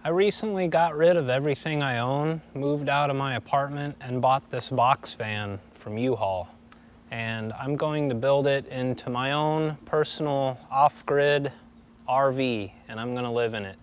I recently got rid of everything I own, moved out of my apartment, and bought this box van from U-Haul. And I'm going to build it into my own personal off-grid RV, and I'm gonna live in it.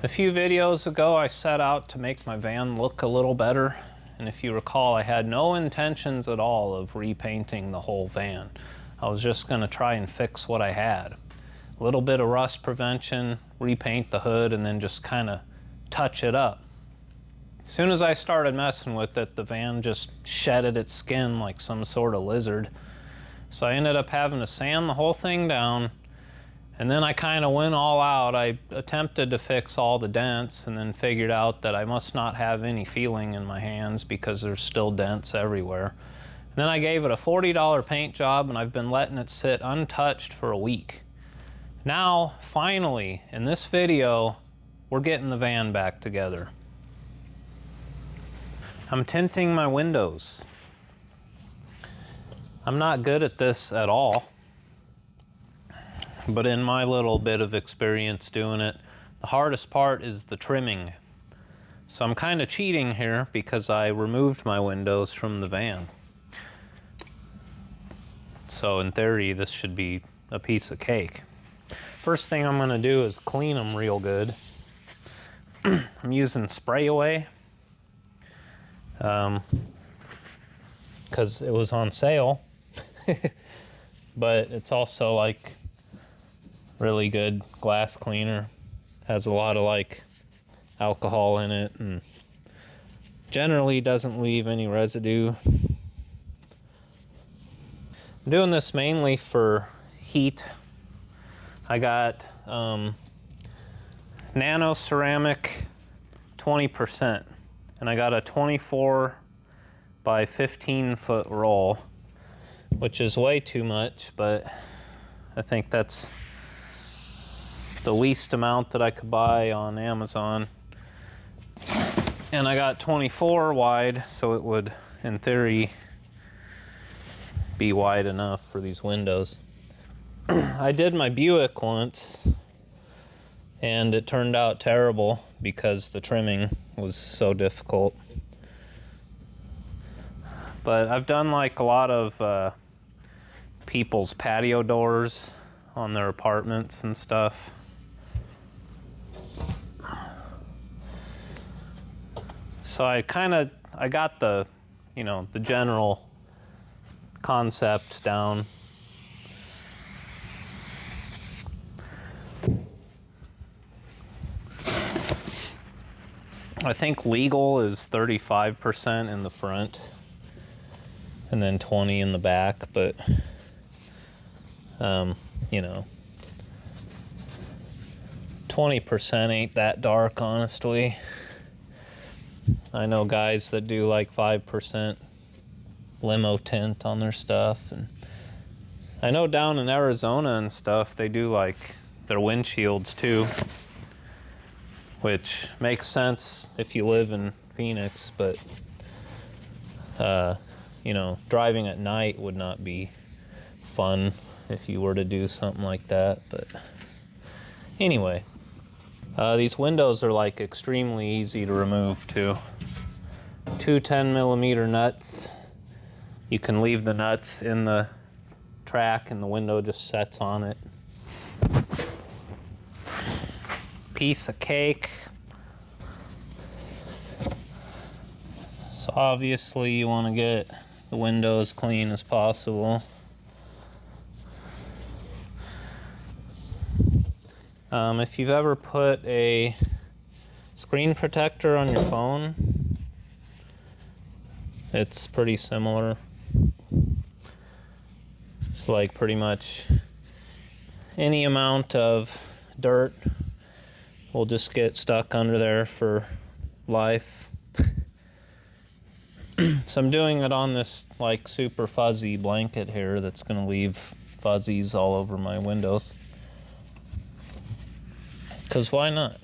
A few videos ago, I set out to make my van look a little better, and if you recall, I had no intentions at all of repainting the whole van. I was just going to try and fix what I had. A little bit of rust prevention, repaint the hood, and then just kind of touch it up. As soon as I started messing with it, the van just shedded its skin like some sort of lizard. So I ended up having to sand the whole thing down. And then I kind of went all out. I attempted to fix all the dents and then figured out that I must not have any feeling in my hands because there's still dents everywhere. And then I gave it a $40 paint job, and I've been letting it sit untouched for a week. Now, finally, in this video, we're getting the van back together. I'm tinting my windows. I'm not good at this at all. But in my little bit of experience doing it, the hardest part is the trimming. So I'm kind of cheating here because I removed my windows from the van. So in theory, this should be a piece of cake. First thing I'm gonna do is clean them real good. I'm using spray away because it was on sale. But it's also like really good glass cleaner. Has a lot of like alcohol in it and generally doesn't leave any residue. I'm doing this mainly for heat. I got nano ceramic 20%, and I got a 24 by 15 foot roll, which is way too much, but I think that's the least amount that I could buy on Amazon. And I got 24 wide, so it would, in theory, be wide enough for these windows. I did my Buick once, and it turned out terrible because the trimming was so difficult. But I've done like a lot of people's patio doors on their apartments and stuff. So I got the, the general concept down. I think legal is 35% in the front and then 20 in the back, but 20% ain't that dark, honestly. I know guys that do like 5% limo tint on their stuff, and I know down in Arizona and stuff they do like their windshields too, which makes sense if you live in Phoenix, but driving at night would not be fun if you were to do something like that. But anyway, these windows are like extremely easy to remove too. Two 10mm nuts. You can leave the nuts in the track and the window just sets on it. Piece of cake. So obviously you want to get the window as clean as possible. If you've ever put a screen protector on your phone, it's pretty similar. It's like pretty much any amount of dirt will just get stuck under there for life. So I'm doing it on this like super fuzzy blanket here that's gonna leave fuzzies all over my windows. 'Cause why not?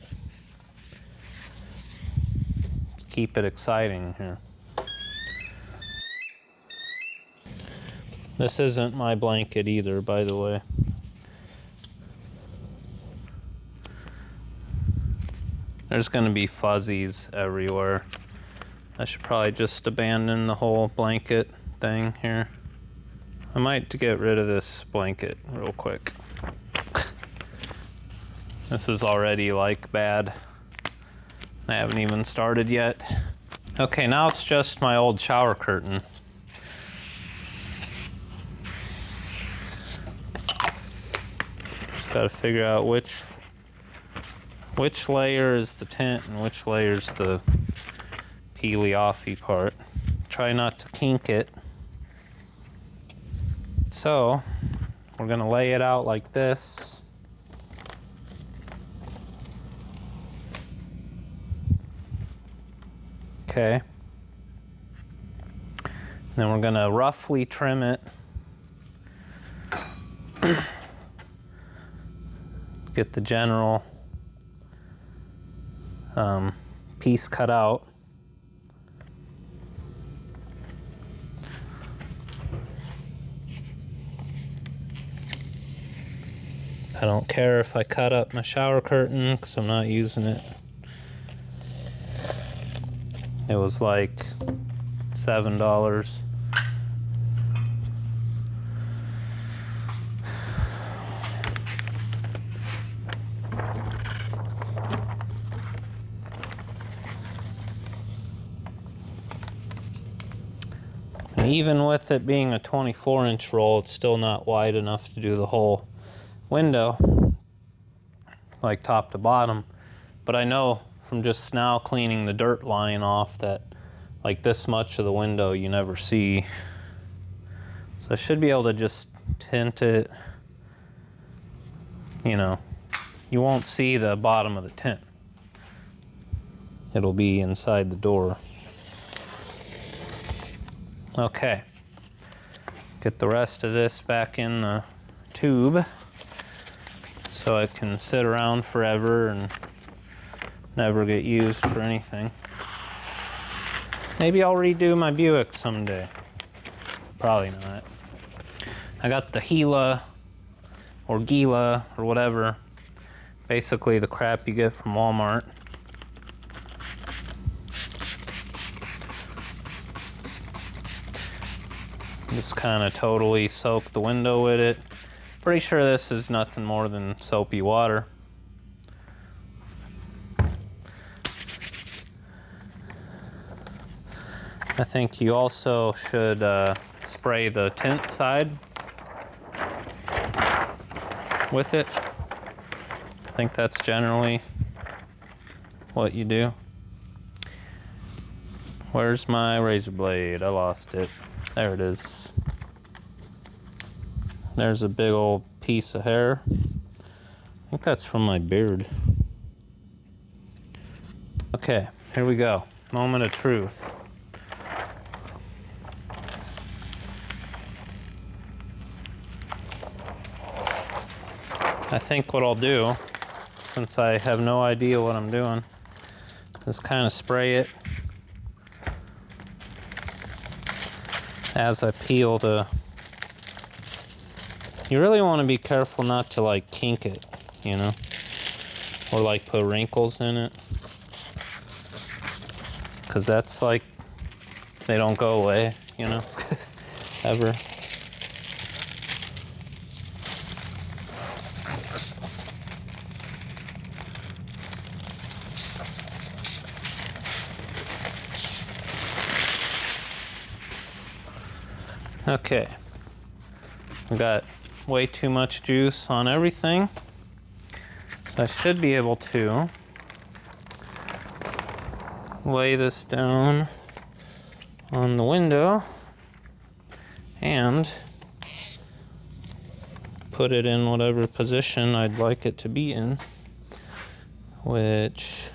Let's keep it exciting here. This isn't my blanket either, by the way. There's gonna be fuzzies everywhere. I should probably just abandon the whole blanket thing here. I might get rid of this blanket real quick. This is already like bad. I haven't even started yet. Okay, now it's just my old shower curtain. Just gotta figure out which layer is the tint and which layer's the peely-offy part. Try not to kink it. So, we're gonna lay it out like this. Okay. Then we're gonna roughly trim it. Get the general piece cut out. I don't care if I cut up my shower curtain because I'm not using it. It was like $7. And even with it being a 24-inch roll, it's still not wide enough to do the whole window, like top to bottom. But I know from just now cleaning the dirt line off that like this much of the window you never see. So I should be able to just tint it. You know, you won't see the bottom of the tint. It'll be inside the door. Okay. Get the rest of this back in the tube so it can sit around forever and never get used for anything. Maybe I'll redo my Buick someday. Probably not. I got the Gila or Gila or whatever. Basically the crap you get from Walmart. Just kind of totally soak the window with it. Pretty sure this is nothing more than soapy water. I think you also should spray the tint side with it. I think that's generally what you do. Where's my razor blade? I lost it. There it is. There's a big old piece of hair. I think that's from my beard. Okay, here we go. Moment of truth. I think what I'll do, since I have no idea what I'm doing, is kind of spray it as I peel to... You really want to be careful not to like kink it, you know, or like put wrinkles in it, because that's like, they don't go away, you know, ever. Okay, we got way too much juice on everything, so So I should be able to lay this down on the window and put it in whatever position I'd like it to be in, which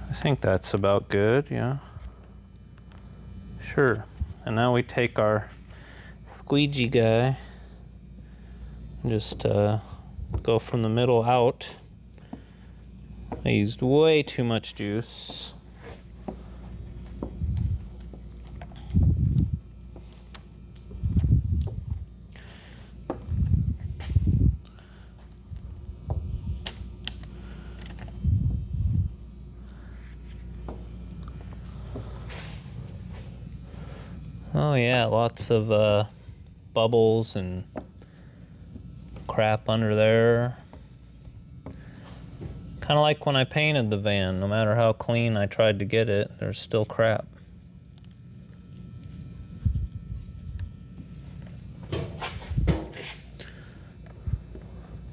I think that's about good, yeah. Sure. And now we take our squeegee guy and just go from the middle out. I used way too much juice. Oh yeah, lots of bubbles and crap under there. Kind of like when I painted the van. No matter how clean I tried to get it, there's still crap.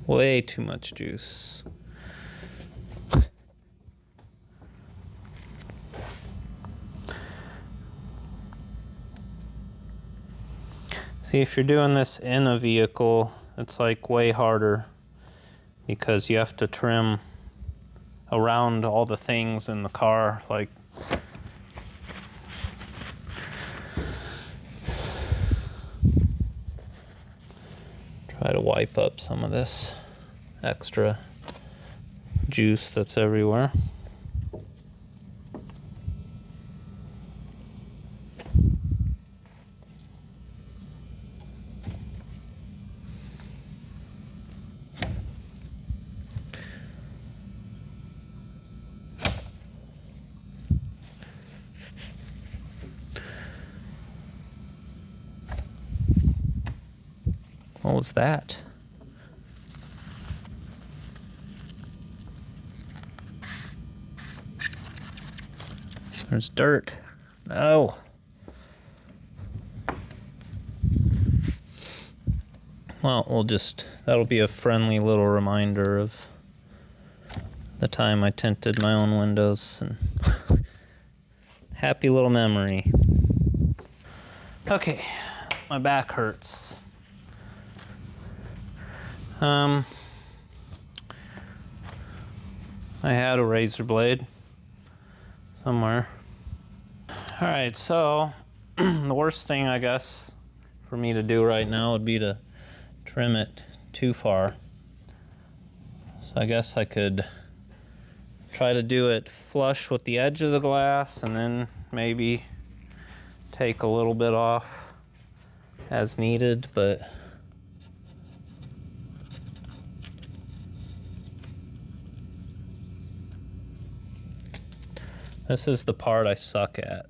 Way too much juice. See, if you're doing this in a vehicle, it's like way harder because you have to trim around all the things in the car, like try to wipe up some of this extra juice that's everywhere. What was that? There's dirt. No. Well, that'll be a friendly little reminder of the time I tinted my own windows, and happy little memory. Okay, my back hurts. I had a razor blade somewhere. All right, so the worst thing I guess for me to do right now would be to trim it too far. So I guess I could try to do it flush with the edge of the glass and then maybe take a little bit off as needed, but this is the part I suck at.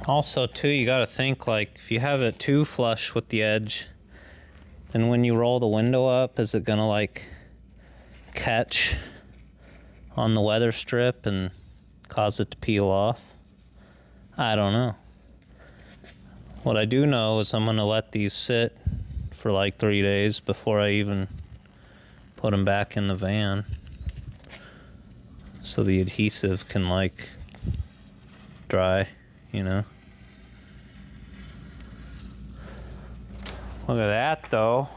Also, too, you gotta think, like, if you have it too flush with the edge, then when you roll the window up, is it gonna, like, catch on the weather strip and cause it to peel off? I don't know. What I do know is I'm gonna let these sit for like 3 days before I even put them back in the van, so the adhesive can, like, dry, you know? Look at that, though.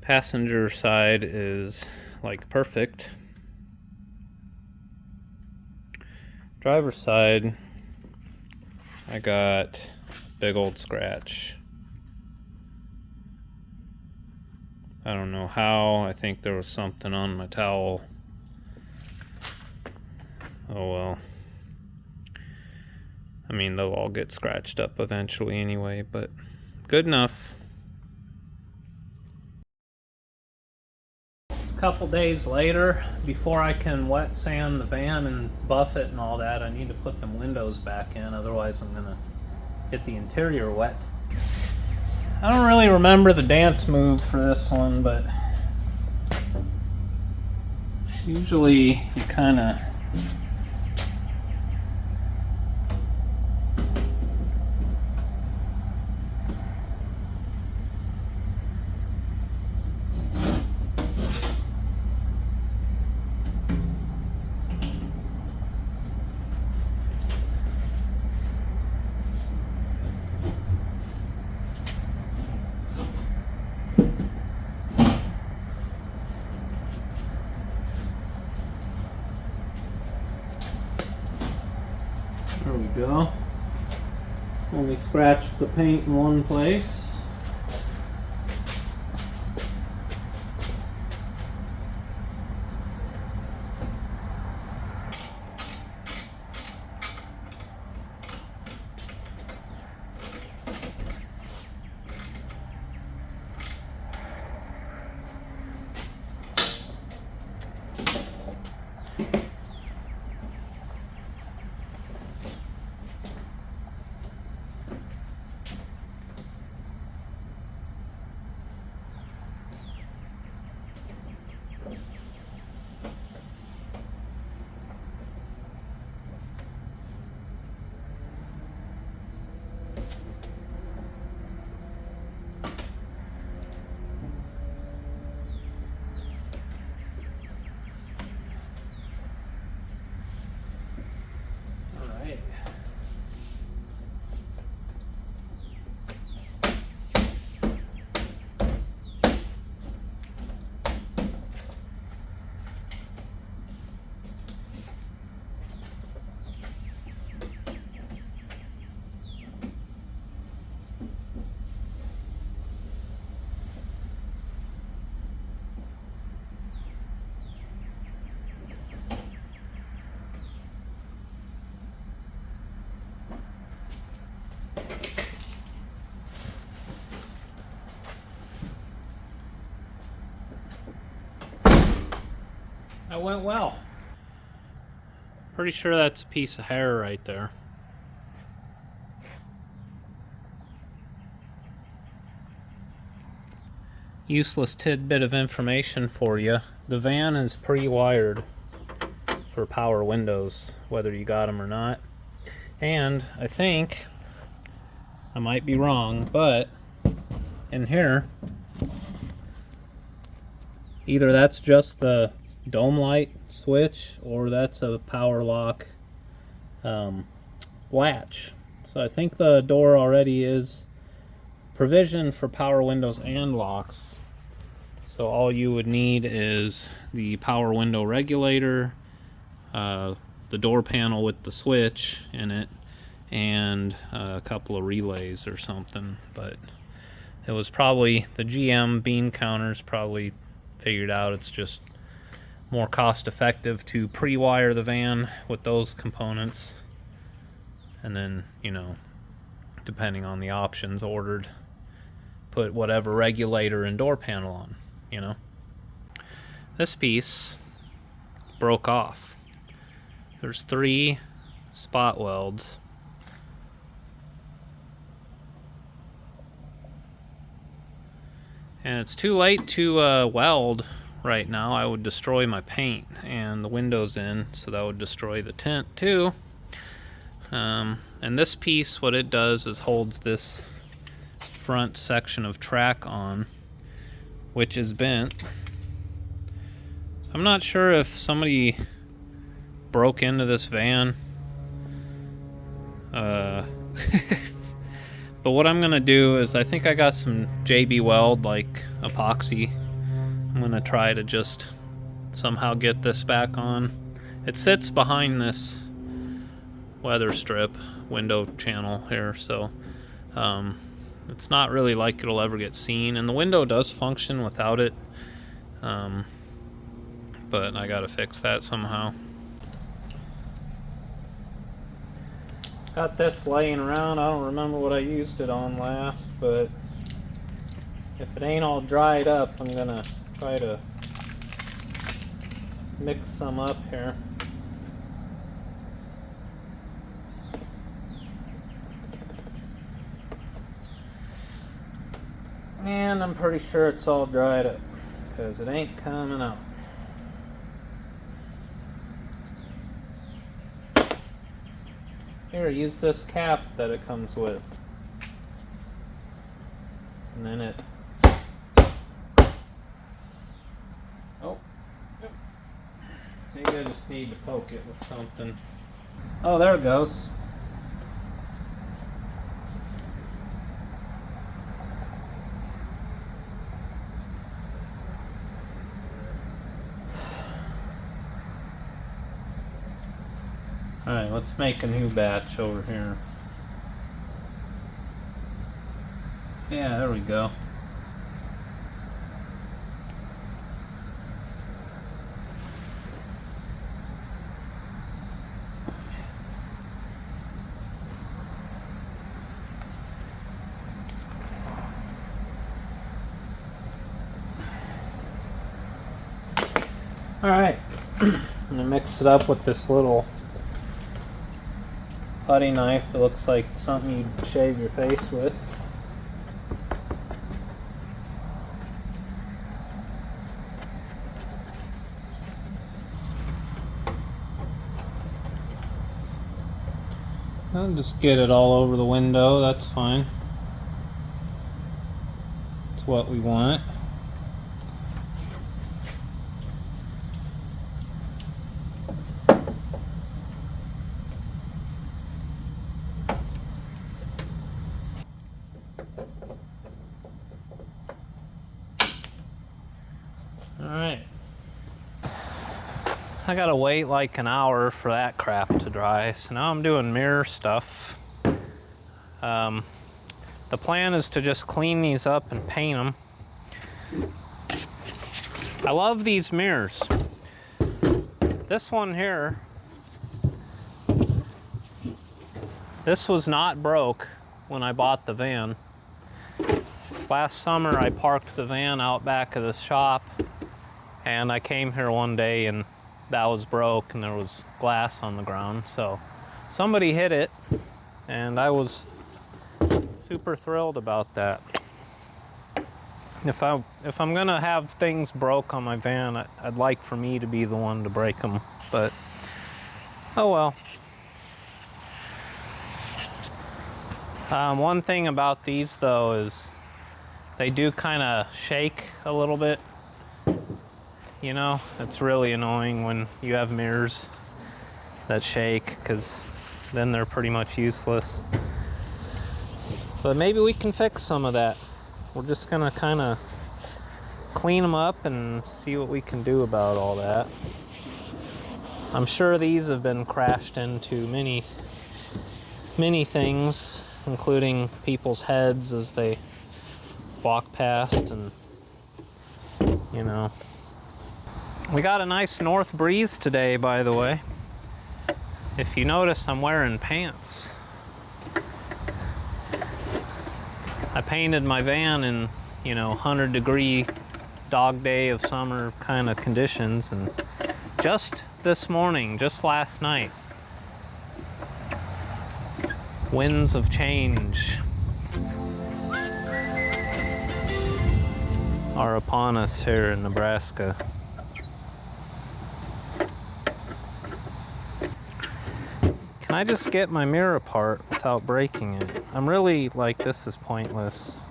Passenger side is like perfect. Driver's side, I got big old scratch. I don't know how. I think there was something on my towel. Oh well. I mean, they'll all get scratched up eventually anyway, but good enough. It's a couple days later. Before I can wet sand the van and buff it and all that, I need to put them windows back in, otherwise I'm gonna get the interior wet. I don't really remember the dance move for this one, but usually you kind of there we go. Only scratched the paint in one place. That went well. Pretty sure that's a piece of hair right there. Useless tidbit of information for you. The van is pre-wired for power windows, whether you got them or not. And I think, I might be wrong, but in here, either that's just the dome light switch or that's a power lock latch. So I think the door already is provisioned for power windows and locks. So all you would need is the power window regulator, the door panel with the switch in it, and a couple of relays or something. But it was probably the GM bean counters probably figured out it's just more cost effective to pre-wire the van with those components, and then, you know, depending on the options ordered, put whatever regulator and door panel on, you know. This piece broke off. There's 3 spot welds. And it's too late to weld right now. I would destroy my paint and the windows in, so that would destroy the tint too. And this piece, what it does is holds this front section of track on, which is bent. So I'm not sure if somebody broke into this van. But what I'm gonna do is, I think I got some JB Weld like epoxy. I'm gonna try to just somehow get this back on. It sits behind this weather strip window channel here, so it's not really like it'll ever get seen, and the window does function without it, but I gotta fix that somehow. Got this laying around. I don't remember what I used it on last, but if it ain't all dried up, I'm gonna try to mix some up here. And I'm pretty sure it's all dried up, because it ain't coming out. Here, use this cap that it comes with. And then it... Oh. Maybe I just need to poke it with something. Oh, there it goes. Alright, let's make a new batch over here. Yeah, there we go. Alright, I'm gonna mix it up with this little putty knife that looks like something you'd shave your face with. I'll just get it all over the window, that's fine. It's what we want. Alright. I gotta wait like an hour for that crap to dry, so now I'm doing mirror stuff. The plan is to just clean these up and paint them. I love these mirrors. This one here, this was not broke when I bought the van. Last summer I parked the van out back of the shop, and I came here one day and that was broke and there was glass on the ground. So somebody hit it and I was super thrilled about that. If I'm gonna have things broke on my van, I'd like for me to be the one to break them, but oh well. One thing about these though is they do kind of shake a little bit. You know, it's really annoying when you have mirrors that shake, because then they're pretty much useless. But maybe we can fix some of that. We're just gonna kind of clean them up and see what we can do about all that. I'm sure these have been crashed into many things, including people's heads as they walk past, and you know. We got a nice north breeze today, by the way. If you notice, I'm wearing pants. I painted my van in, 100-degree dog day of summer kind of conditions, and just this morning, just last night, winds of change are upon us here in Nebraska. Can I just get my mirror apart without breaking it? I'm really like, this is pointless.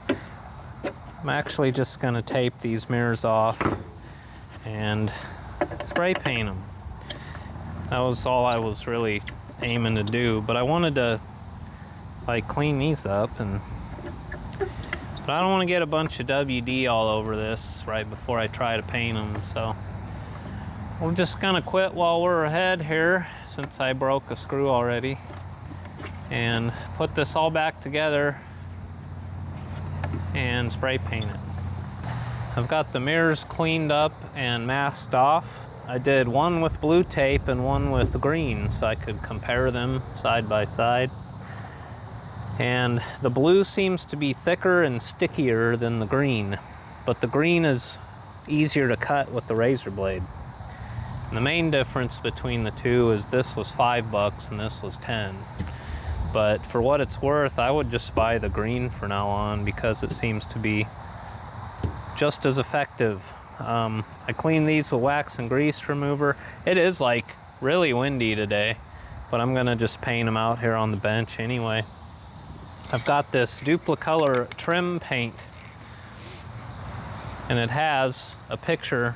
I'm actually just gonna tape these mirrors off and spray paint them. That was all I was really aiming to do, but I wanted to like clean these up, but I don't want to get a bunch of WD all over this right before I try to paint them, so we're just gonna quit while we're ahead here, since I broke a screw already, and put this all back together and spray paint it. I've got the mirrors cleaned up and masked off. I did one with blue tape and one with green so I could compare them side by side. And the blue seems to be thicker and stickier than the green, but the green is easier to cut with the razor blade. And the main difference between the two is this was $5 and this was 10. But for what it's worth, I would just buy the green from now on because it seems to be just as effective. I cleaned these with wax and grease remover. It is like really windy today, but I'm gonna just paint them out here on the bench anyway. I've got this Duplicolor trim paint, and it has a picture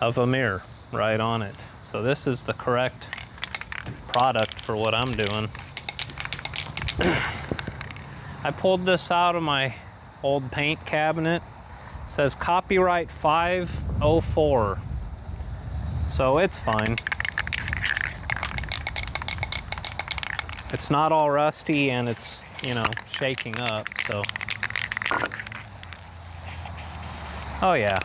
of a mirror right on it. So this is the correct product for what I'm doing. I pulled this out of my old paint cabinet. It says copyright 504. So it's fine. It's not all rusty and it's, you know, shaking up, so. Oh yeah.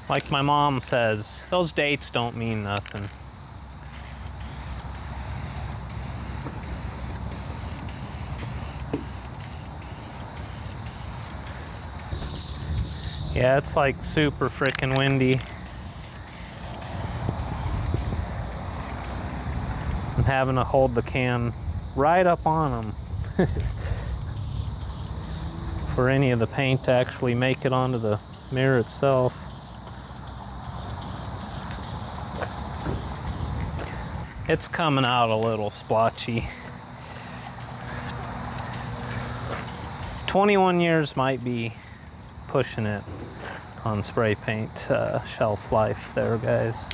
Like my mom says, those dates don't mean nothing. Yeah, it's like super freaking windy. I'm having to hold the can right up on them for any of the paint to actually make it onto the mirror itself. It's coming out a little splotchy. 21 years might be pushing it on spray paint shelf life there, guys.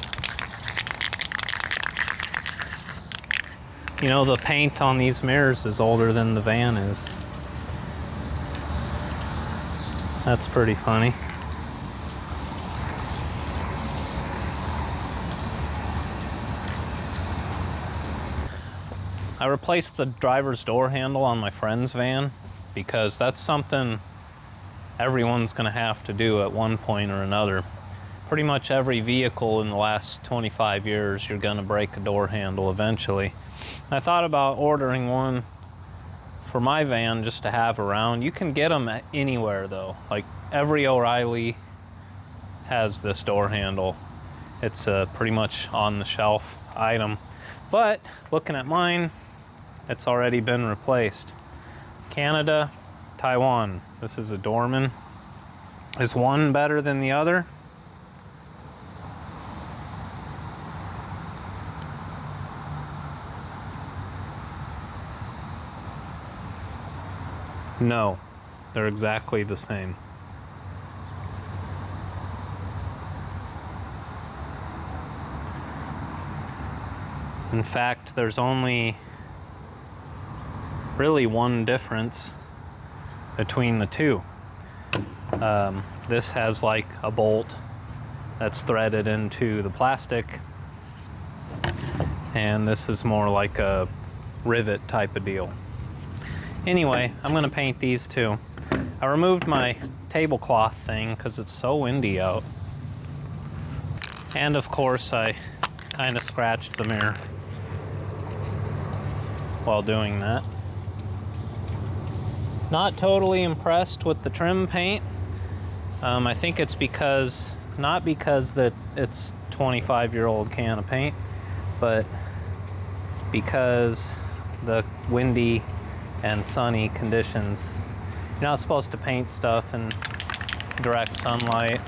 You know, the paint on these mirrors is older than the van is. That's pretty funny. I replaced the driver's door handle on my friend's van because that's something everyone's gonna have to do at one point or another. Pretty much every vehicle in the last 25 years, you're gonna break a door handle eventually. I thought about ordering one for my van just to have around. You can get them anywhere though. Like every O'Reilly has this door handle. It's a pretty much on the shelf item. But looking at mine, it's already been replaced. Canada, Taiwan. This is a Dorman. Is one better than the other? No, they're exactly the same. In fact, there's only really one difference between the two. This has like a bolt that's threaded into the plastic, and this is more like a rivet type of deal. Anyway, I'm gonna paint these too. I removed my tablecloth thing because it's so windy out. And of course, I kind of scratched the mirror while doing that. Not totally impressed with the trim paint. I think it's because, not because that it's 25-year-old can of paint, but because the windy and sunny conditions. You're not supposed to paint stuff in direct sunlight,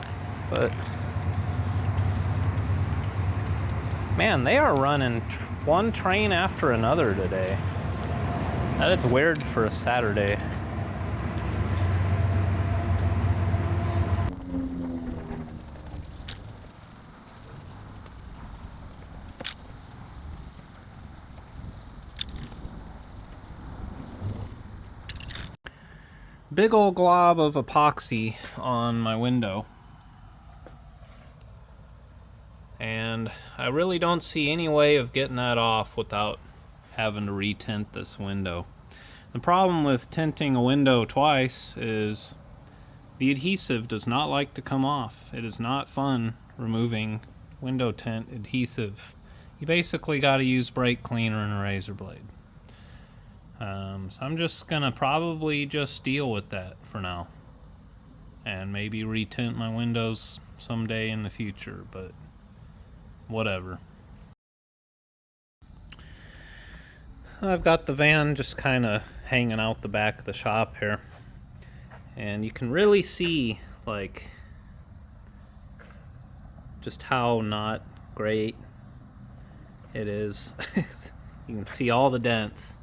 but man, they are running one train after another today. That is weird for a Saturday. Big old glob of epoxy on my window. And I really don't see any way of getting that off without having to retint this window. The problem with tinting a window twice is the adhesive does not like to come off. It is not fun removing window tint adhesive. You basically got to use brake cleaner and a razor blade. So I'm just gonna probably just deal with that for now, and maybe retint my windows someday in the future, but whatever. I've got the van just kind of hanging out the back of the shop here, and you can really see like just how not great it is. You can see all the dents.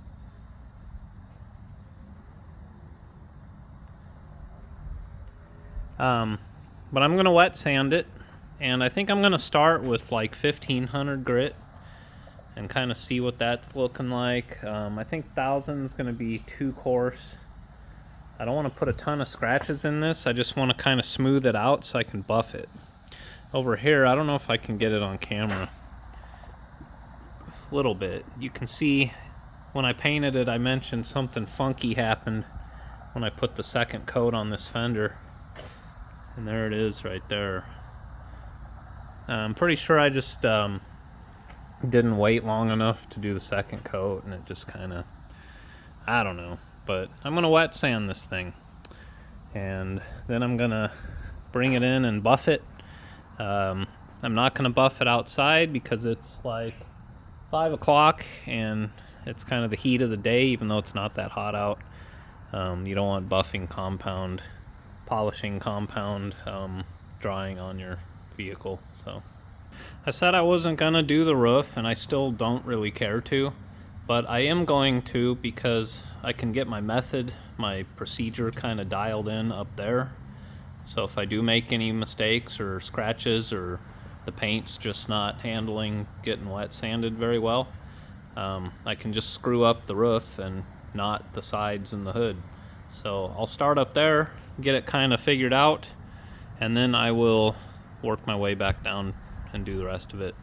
But I'm gonna wet sand it, and I think I'm gonna start with like 1500 grit and kind of see what that's looking like. I think 1000 is gonna be too coarse. I don't want to put a ton of scratches in this. I just want to kind of smooth it out so I can buff it. Over here, I don't know if I can get it on camera. A little bit. You can see when I painted it, I mentioned something funky happened when I put the second coat on this fender. And there it is right there. I'm pretty sure I just didn't wait long enough to do the second coat, and it just kind of, I don't know. But I'm gonna wet sand this thing, and then I'm gonna bring it in and buff it. I'm not gonna buff it outside because it's like 5 o'clock and it's kind of the heat of the day, even though it's not that hot out. You don't want buffing compound, polishing compound drying on your vehicle. So I said I wasn't gonna do the roof, and I still don't really care to, but I am going to because I can get my method, my procedure kind of dialed in up there. So if I do make any mistakes or scratches, or the paint's just not handling getting wet sanded very well, I can just screw up the roof and not the sides and the hood. So I'll start up there, get it kind of figured out, and then I will work my way back down and do the rest of it.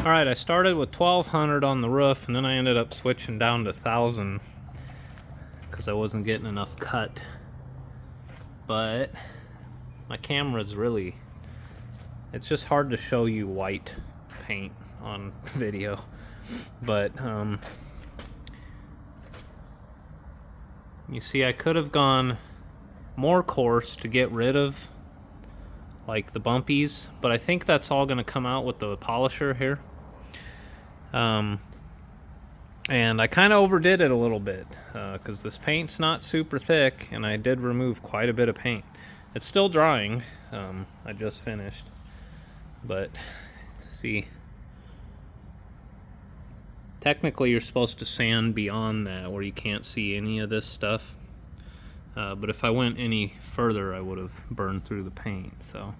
Alright, I started with 1200 on the roof, and then I ended up switching down to 1000 because I wasn't getting enough cut. But my camera's really, it's just hard to show you white paint on video. But you see, I could have gone more coarse to get rid of like the bumpies, but I think that's all going to come out with the polisher here. And I kind of overdid it a little bit because this paint's not super thick, and I did remove quite a bit of paint. It's still drying. I just finished, but see, technically you're supposed to sand beyond that where you can't see any of this stuff, but if I went any further I would have burned through the paint. So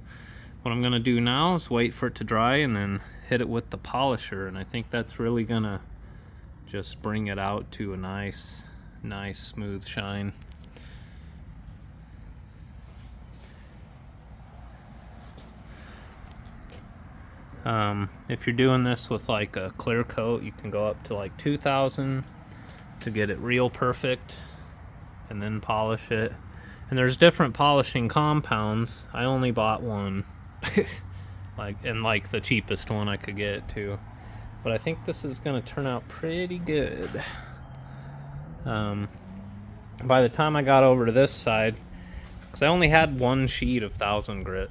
what I'm gonna do now is wait for it to dry and then hit it with the polisher, and I think that's really gonna just bring it out to a nice smooth shine. If you're doing this with like a clear coat, you can go up to like 2,000 to get it real perfect and then polish it. And there's different polishing compounds. I only bought one like the cheapest one I could get too, but I think this is gonna turn out pretty good. By the time I got over to this side, because I only had one sheet of 1000 grit,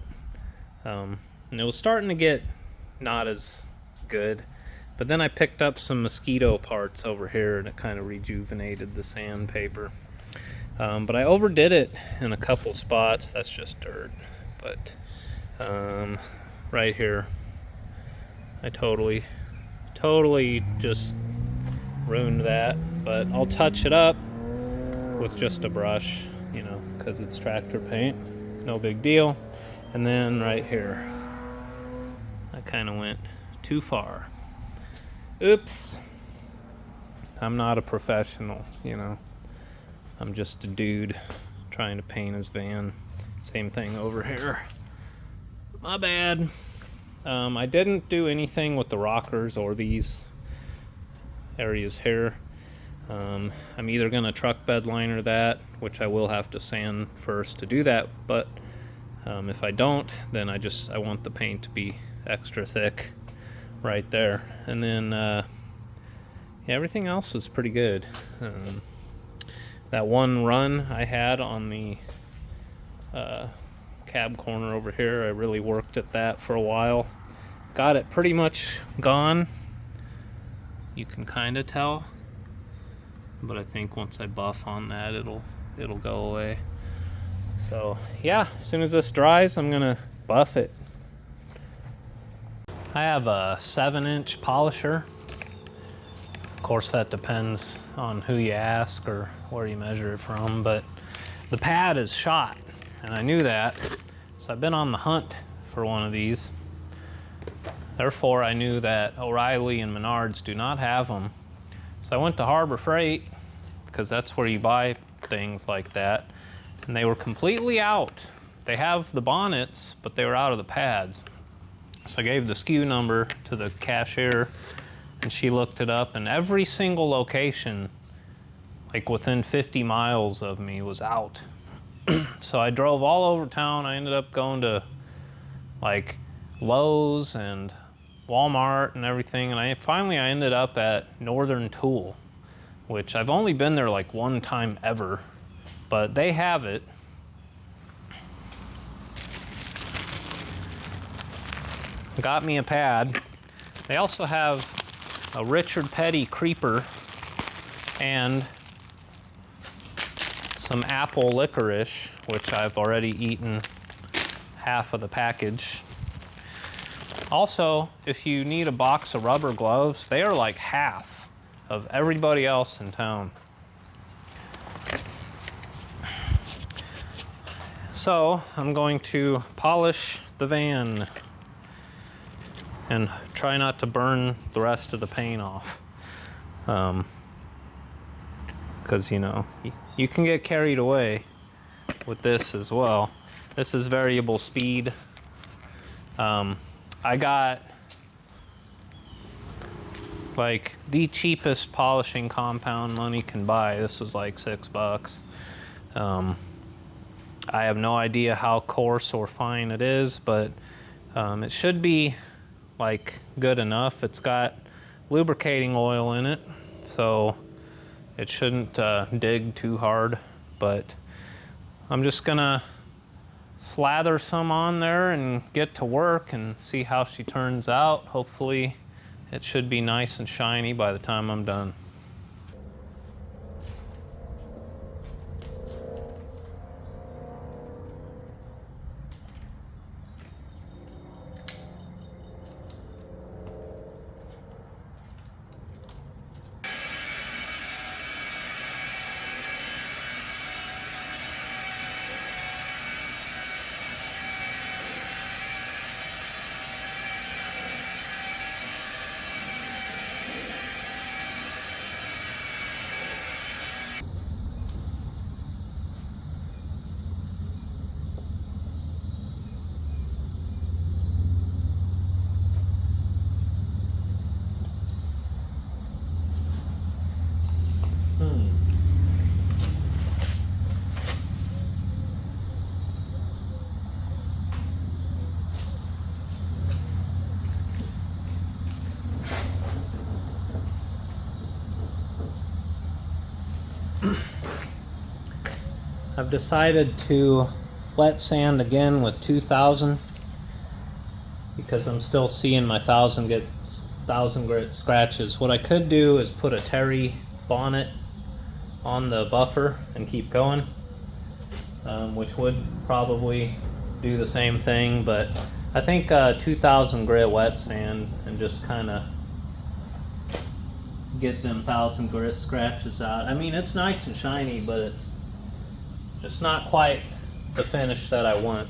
and it was starting to get not as good, but then I picked up some mosquito parts over here and it kind of rejuvenated the sandpaper. But I overdid it in a couple spots. That's just dirt, but right here I totally just ruined that, but I'll touch it up with just a brush, you know, because it's tractor paint, no big deal. And then right here I kind of went too far. Oops. I'm not a professional, you know. I'm just a dude trying to paint his van. Same thing over here. My bad. I didn't do anything with the rockers or these areas here. I'm either gonna truck bed liner that, which I will have to sand first to do that, but if I don't, then I want the paint to be extra thick right there. And then yeah, everything else was pretty good. That one run I had on the cab corner over here, I really worked at that for a while. Got it pretty much gone. You can kind of tell, but I think once I buff on that, it'll go away. So yeah, as soon as this dries, I'm gonna buff it. I have a 7-inch polisher. Of course, that depends on who you ask or where you measure it from, but the pad is shot, and I knew that, so I've been on the hunt for one of these. Therefore, I knew that O'Reilly and Menards do not have them. So I went to Harbor Freight, because that's where you buy things like that, and they were completely out. They have the bonnets, but they were out of the pads. So I gave the SKU number to the cashier, and she looked it up, and every single location, like within 50 miles of me, was out. So I drove all over town. I ended up going to like Lowe's and Walmart and everything, and I ended up at Northern Tool, which I've only been there like one time ever, but they have it. Got me a pad. They also have a Richard Petty creeper and some apple licorice, which I've already eaten half of the package. Also, if you need a box of rubber gloves, they are like half of everybody else in town. So I'm going to polish the van and try not to burn the rest of the paint off. Because, you know, you can get carried away with this as well. This is variable speed. I got like the cheapest polishing compound money can buy. This was like $6. I have no idea how coarse or fine it is, but it should be like good enough. It's got lubricating oil in it, so it shouldn't dig too hard, but I'm just gonna slather some on there and get to work and see how she turns out. Hopefully it should be nice and shiny by the time I'm done. I've decided to wet sand again with 2000 because I'm still seeing my 1000 grit scratches. What I could do is put a terry bonnet on the buffer and keep going, which would probably do the same thing, but I think 2000 grit wet sand and just kind of get them 1000 grit scratches out. I mean, it's nice and shiny, but it's just not quite the finish that I want.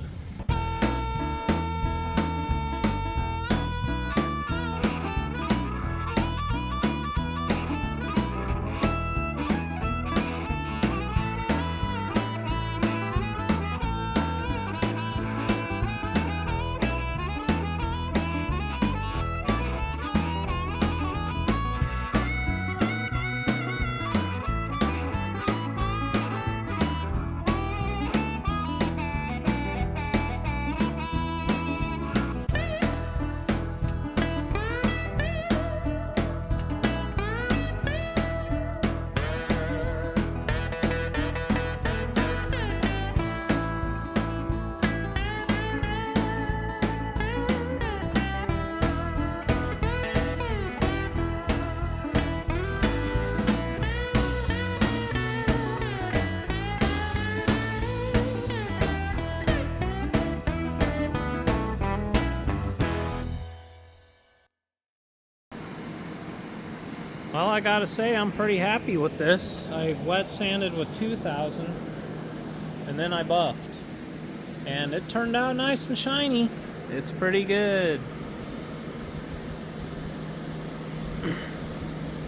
Well, I gotta say I'm pretty happy with this. I wet sanded with 2000 and then I buffed. And it turned out nice and shiny. It's pretty good.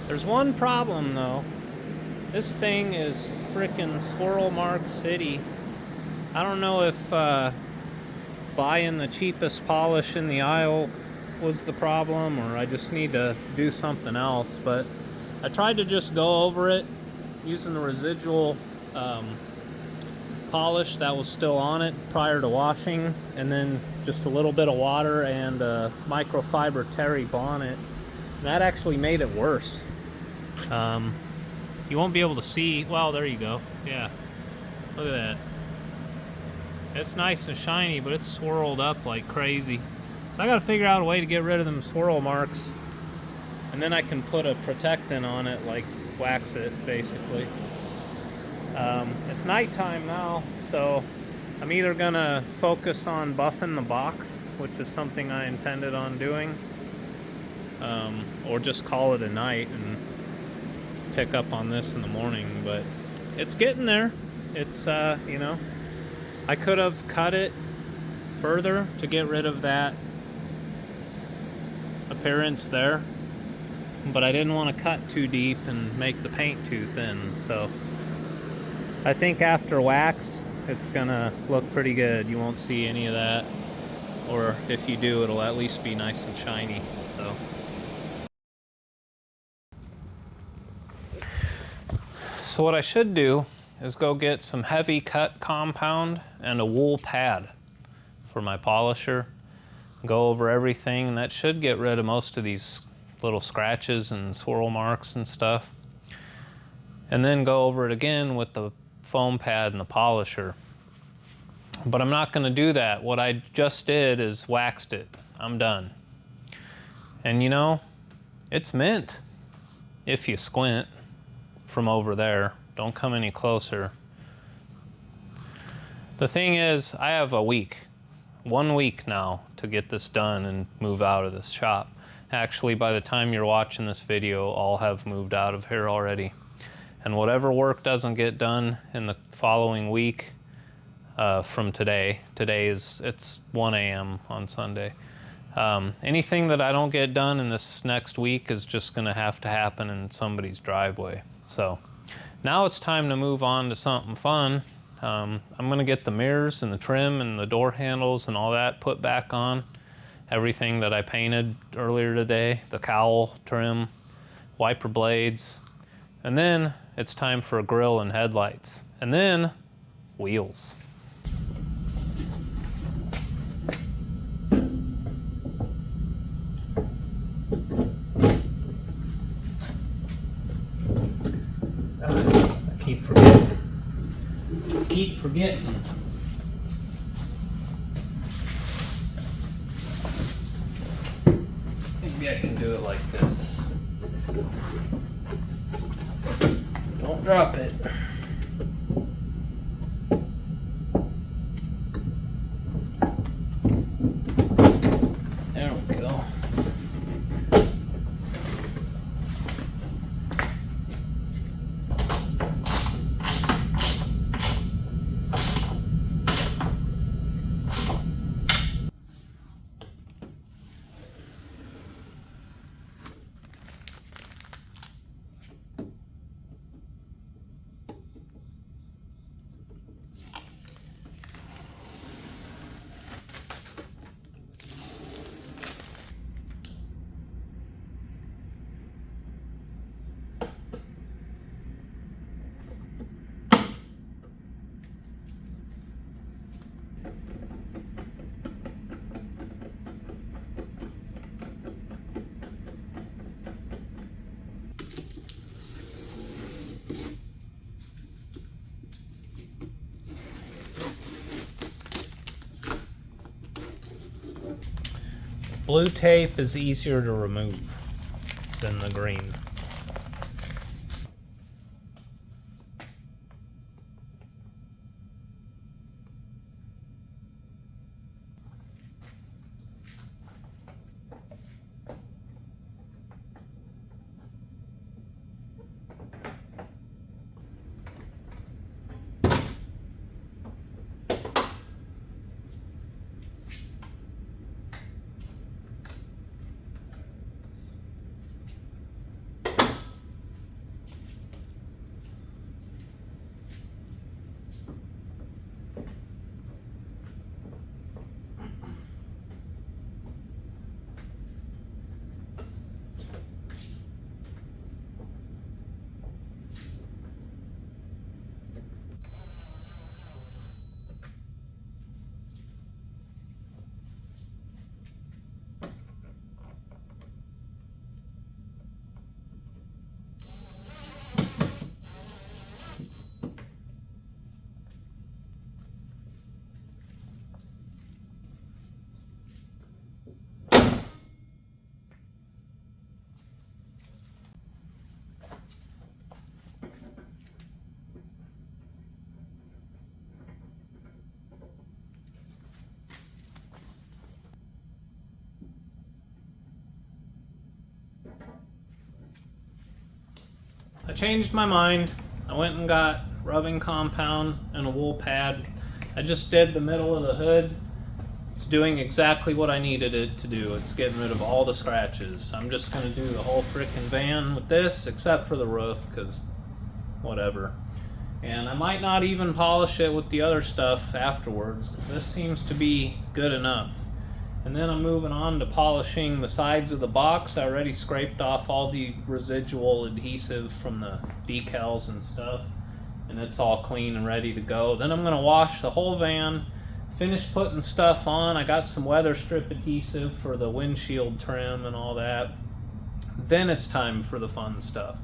There's one problem though. This thing is frickin' Swirl Mark City. I don't know if buying the cheapest polish in the aisle was the problem, or I just need to do something else, but I tried to just go over it using the residual polish that was still on it prior to washing, and then just a little bit of water and a microfiber terry bonnet. And that actually made it worse. You won't be able to see, well, there you go. Yeah, look at that. It's nice and shiny, but it's swirled up like crazy. So I gotta figure out a way to get rid of them swirl marks, and then I can put a protectant on it, like wax it basically. It's nighttime now, so I'm either gonna focus on buffing the box, which is something I intended on doing, or just call it a night and pick up on this in the morning. But it's getting there. It's you know, I could have cut it further to get rid of that appearance there, but I didn't want to cut too deep and make the paint too thin. So I think after wax it's gonna look pretty good. You won't see any of that, or if you do, it'll at least be nice and shiny. So what I should do is go get some heavy cut compound and a wool pad for my polisher, go over everything, and that should get rid of most of these little scratches and swirl marks and stuff. And then go over it again with the foam pad and the polisher. But I'm not gonna do that. What I just did is waxed it. I'm done. And you know, it's mint if you squint from over there. Don't come any closer. The thing is, I have a week, 1 week now to get this done and move out of this shop. Actually, by the time you're watching this video, I'll have moved out of here already. And whatever work doesn't get done in the following week from today, it's 1 a.m. on Sunday. Anything that I don't get done in this next week is just gonna have to happen in somebody's driveway. So now it's time to move on to something fun. I'm gonna get the mirrors and the trim and the door handles and all that put back on. Everything that I painted earlier today, the cowl trim, wiper blades, and then it's time for a grill and headlights, and then wheels. forgetting. Maybe I can do it like this. Don't drop it. There we go. Blue tape is easier to remove than the green. I changed my mind. I went and got rubbing compound and a wool pad. I just did the middle of the hood. It's doing exactly what I needed it to do. It's getting rid of all the scratches. I'm just going to do the whole frickin' van with this, except for the roof, because whatever. And I might not even polish it with the other stuff afterwards, because this seems to be good enough. And then I'm moving on to polishing the sides of the box. I already scraped off all the residual adhesive from the decals and stuff, and it's all clean and ready to go. Then I'm going to wash the whole van, finish putting stuff on. I got some weather strip adhesive for the windshield trim and all that. Then it's time for the fun stuff.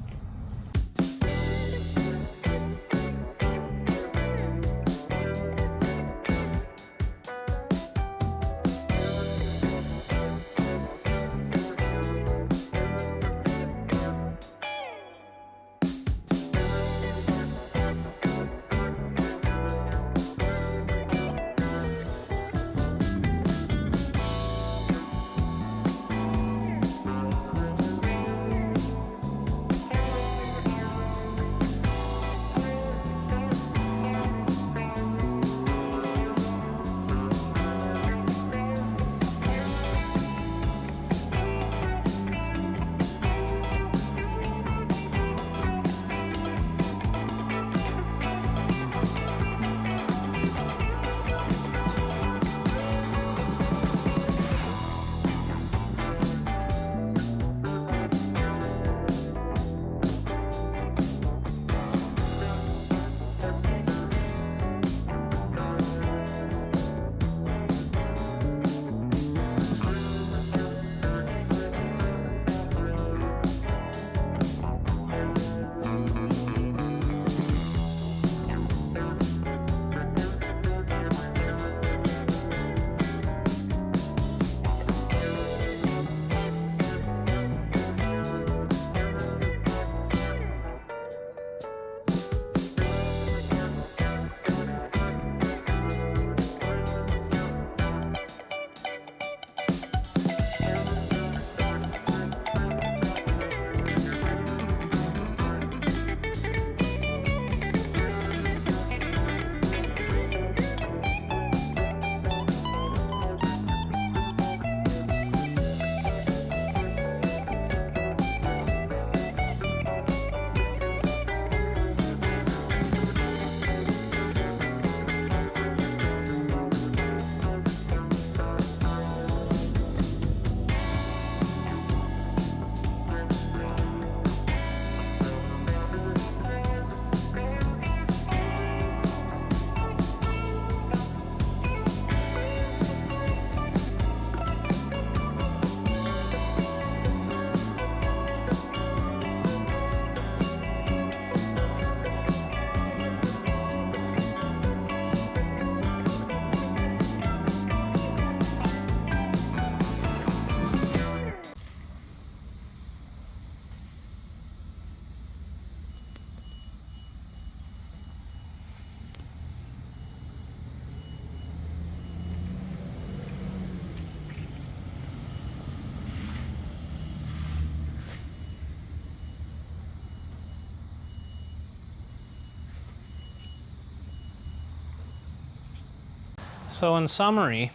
So in summary,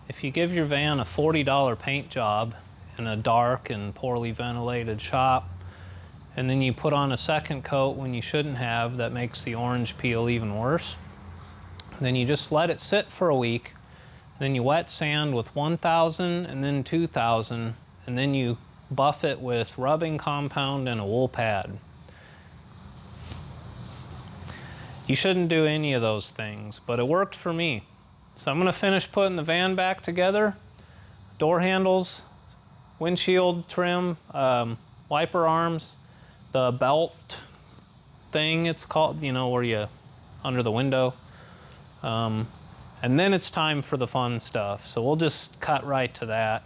if you give your van a $40 paint job in a dark and poorly ventilated shop, and then you put on a second coat when you shouldn't have, that makes the orange peel even worse, then you just let it sit for a week, then you wet sand with 1000 and then 2000, and then you buff it with rubbing compound and a wool pad. You shouldn't do any of those things, but it worked for me. So I'm gonna finish putting the van back together. Door handles, windshield trim, wiper arms, the belt thing it's called, you know, where you, under the window. And then it's time for the fun stuff. So we'll just cut right to that.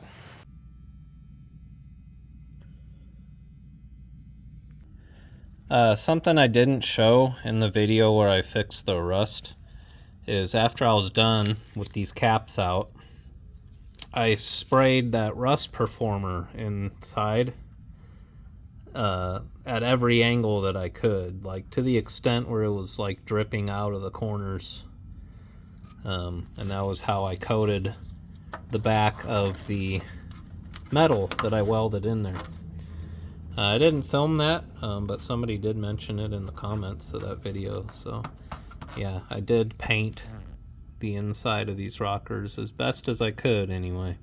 Something I didn't show in the video where I fixed the rust is after I was done with these caps out, I sprayed that rust performer inside at every angle that I could, like to the extent where it was like dripping out of the corners. And that was how I coated the back of the metal that I welded in there. I didn't film that, but somebody did mention it in the comments of that video. So yeah, I did paint the inside of these rockers as best as I could anyway.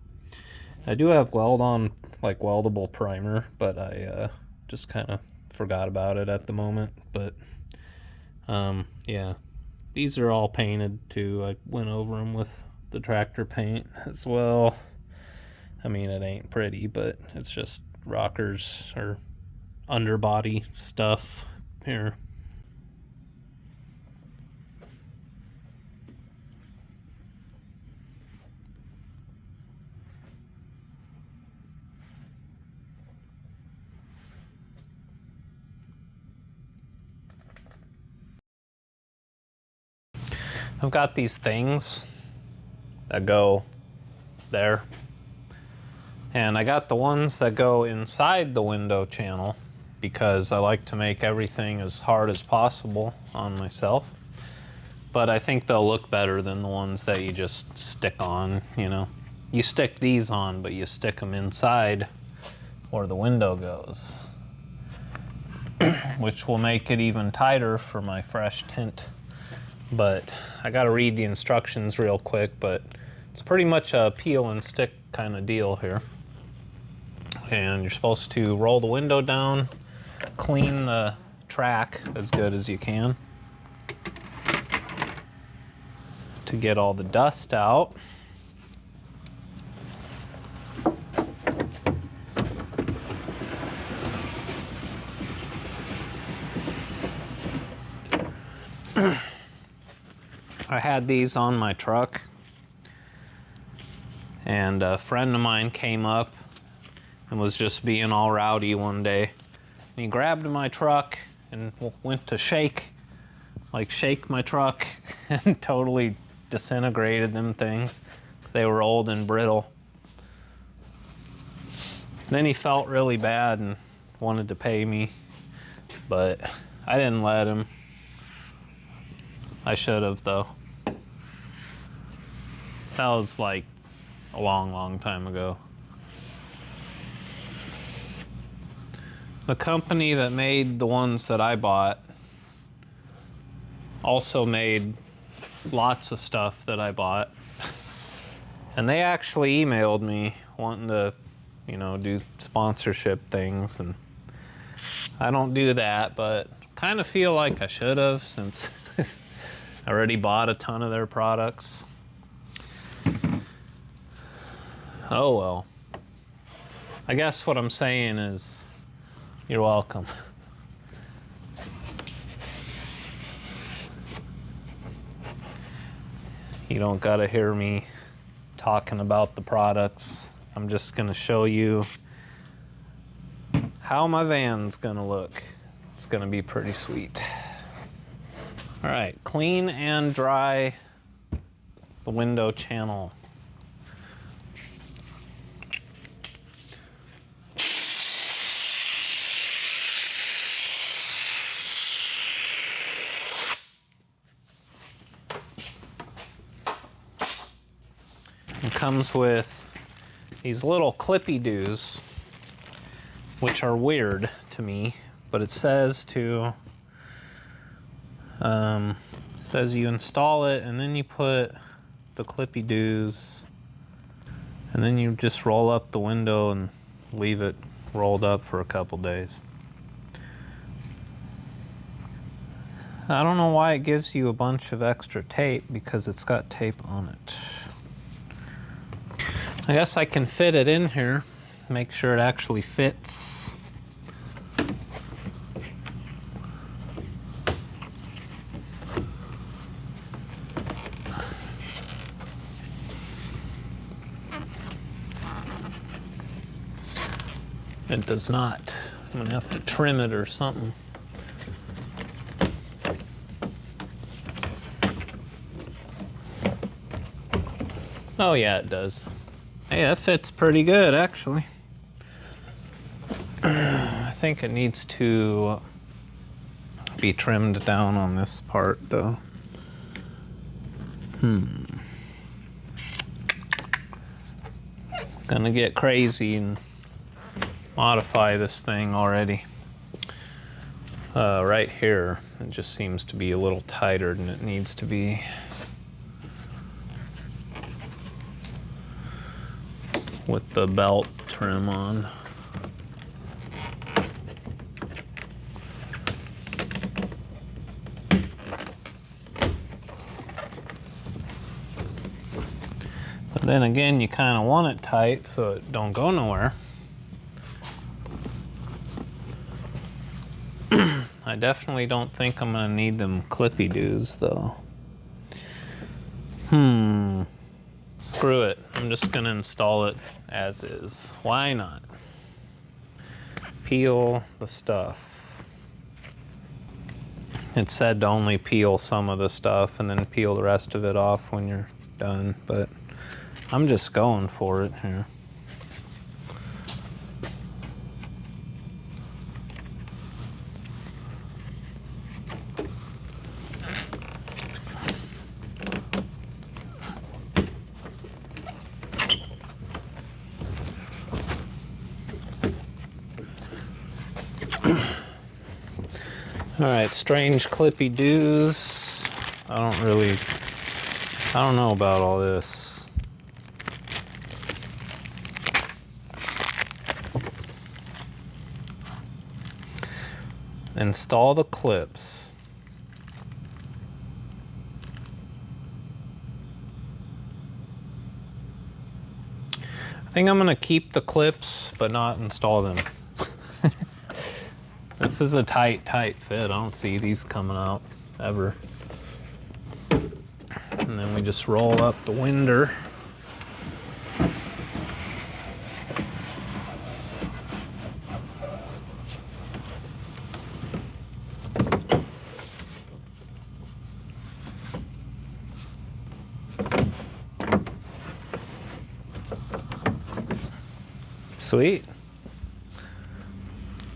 I do have weld-on, like weldable primer, but I just kind of forgot about it at the moment. But yeah, these are all painted too. I went over them with the tractor paint as well. I mean, it ain't pretty, but it's just rockers or underbody stuff here. I've got these things that go there, and I got the ones that go inside the window channel because I like to make everything as hard as possible on myself. But I think they'll look better than the ones that you just stick on, you know. You stick these on, but you stick them inside where the window goes, which will make it even tighter for my fresh tint. But I gotta read the instructions real quick, but it's pretty much a peel and stick kind of deal here. And you're supposed to roll the window down, clean the track as good as you can to get all the dust out. I had these on my truck, and a friend of mine came up and was just being all rowdy one day. And he grabbed my truck and went to shake my truck and totally disintegrated them things. They were old and brittle. Then he felt really bad and wanted to pay me, but I didn't let him. I should have, though. That was like a long time ago. The company that made the ones that I bought also made lots of stuff that I bought. And they actually emailed me wanting to, you know, do sponsorship things, and I don't do that, but kind of feel like I should have, since I already bought a ton of their products. Oh well. I guess what I'm saying is, you're welcome. You don't gotta hear me talking about the products. I'm just gonna show you how my van's gonna look. It's gonna be pretty sweet. All right, clean and dry the window channel. comes with these little clippy-doos, which are weird to me, but it says to, says you install it and then you put the clippy-doos and then you just roll up the window and leave it rolled up for a couple days. I don't know why it gives you a bunch of extra tape, because it's got tape on it. I guess I can fit it in here, make sure it actually fits. It does not. I'm gonna have to trim it or something. Oh yeah, it does. Hey, that fits pretty good, actually. I think it needs to be trimmed down on this part, though. Gonna get crazy and modify this thing already. Right here, it just seems to be a little tighter than it needs to be. With the belt trim on. But then again, you kind of want it tight so it don't go nowhere. I definitely don't think I'm gonna need them clippy-doos though. Screw it. I'm just gonna install it as is. Why not? Peel the stuff. It said to only peel some of the stuff and then peel the rest of it off when you're done, but I'm just going for it here. All right, strange clippy-doos. I don't know about all this. Install the clips. I think I'm gonna keep the clips, but not install them. This is a tight fit. I don't see these coming out ever. And then we just roll up the winder. Sweet.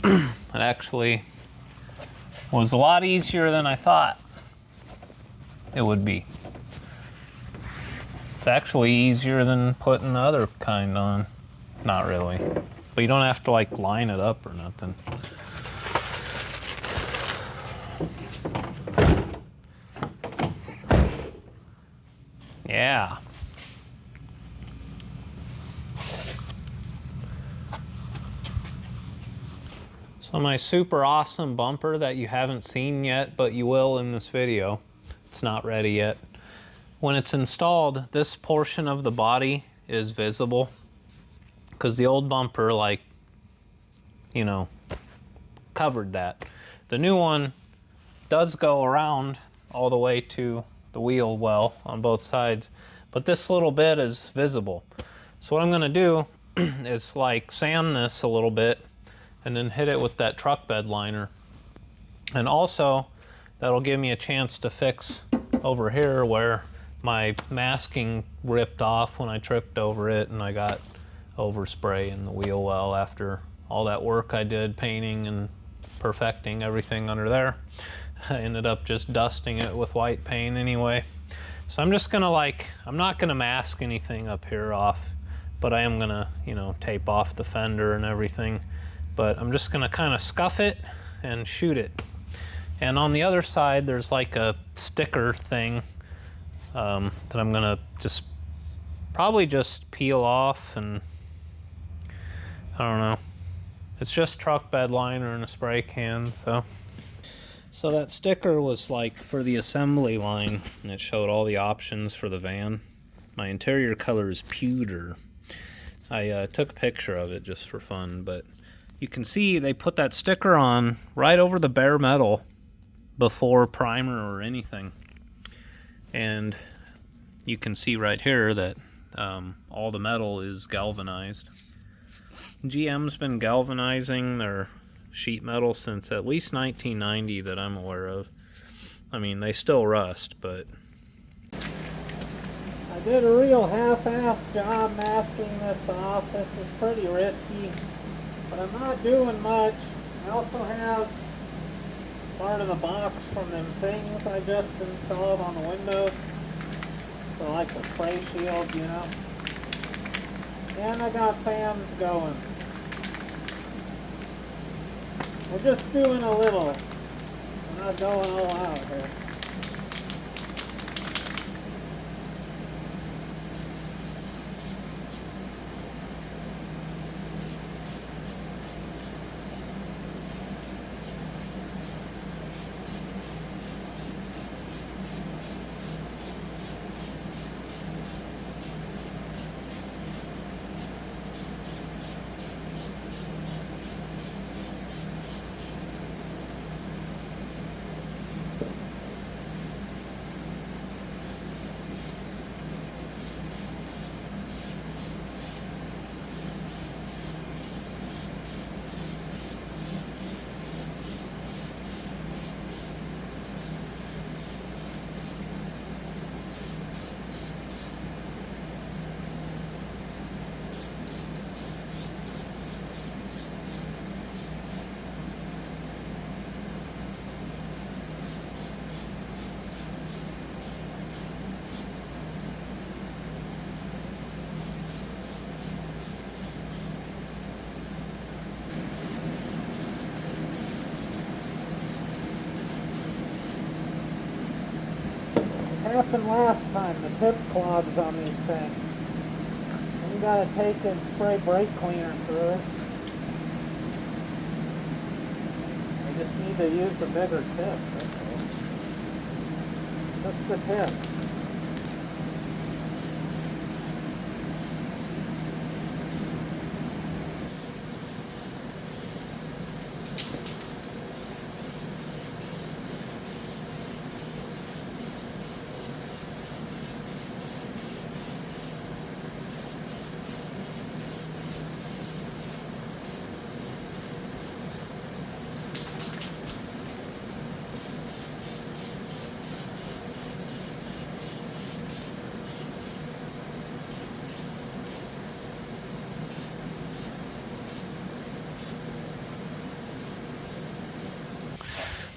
It actually was a lot easier than I thought it would be. It's actually easier than putting the other kind on. Not really. But you don't have to like line it up or nothing. Yeah. So my super awesome bumper that you haven't seen yet, but you will in this video. It's not ready yet. When it's installed, this portion of the body is visible because the old bumper, like, you know, covered that. The new one does go around all the way to the wheel well on both sides, but this little bit is visible. So what I'm gonna do is like sand this a little bit and then hit it with that truck bed liner. And also, that'll give me a chance to fix over here where my masking ripped off when I tripped over it and I got overspray in the wheel well after all that work I did painting and perfecting everything under there. I ended up just dusting it with white paint anyway. So I'm just gonna I'm not gonna mask anything up here off, but I am gonna, you know, tape off the fender and everything. But I'm just gonna kind of scuff it and shoot it. And on the other side, there's like a sticker thing that I'm gonna probably just peel off, and I don't know. It's just truck bed liner and a spray can, so. So that sticker was like for the assembly line, and it showed all the options for the van. My interior color is pewter. I took a picture of it just for fun, but you can see they put that sticker on right over the bare metal before primer or anything. And you can see right here that all the metal is galvanized. GM's been galvanizing their sheet metal since at least 1990 that I'm aware of. I mean, they still rust, but... I did a real half-assed job masking this off. This is pretty risky, but I'm not doing much. I also have part of the box from them things I just installed on the windows. So like the spray shield, you know. And I got fans going. We're just doing a little. We're not going all out here. Happened last time, the tip clogs on these things. And you gotta take and spray brake cleaner through it. I just need to use a bigger tip, that's all. Just the tip.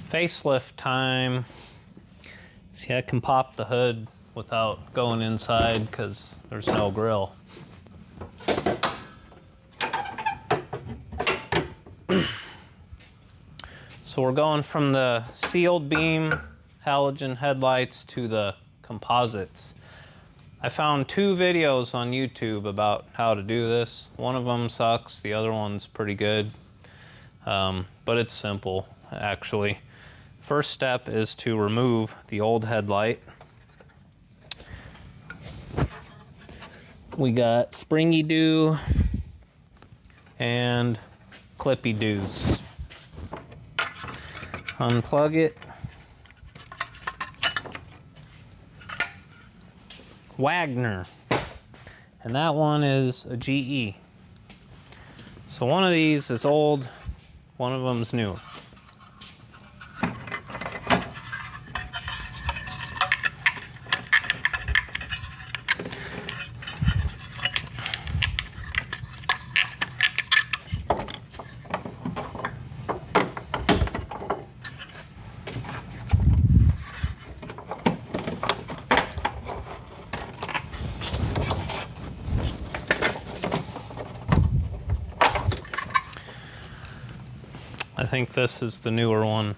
Facelift time. See, I can pop the hood without going inside because there's no grill. So we're going from the sealed beam halogen headlights to the composites. I found 2 videos on YouTube about how to do this. One of them sucks, the other one's pretty good. But it's simple, actually. First step is to remove the old headlight. We got springy do and clippy doos. Unplug it. Wagner. And that one is a GE. So one of these is old, one of them's new. think this is the newer one.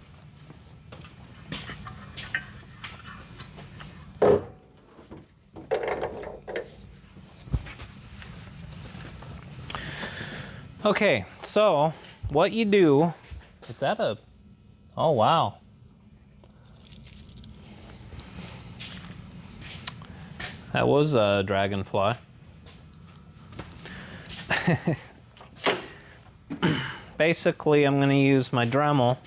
Okay, so what you do, is that a, oh wow. That was a dragonfly. Basically, I'm going to use my Dremel.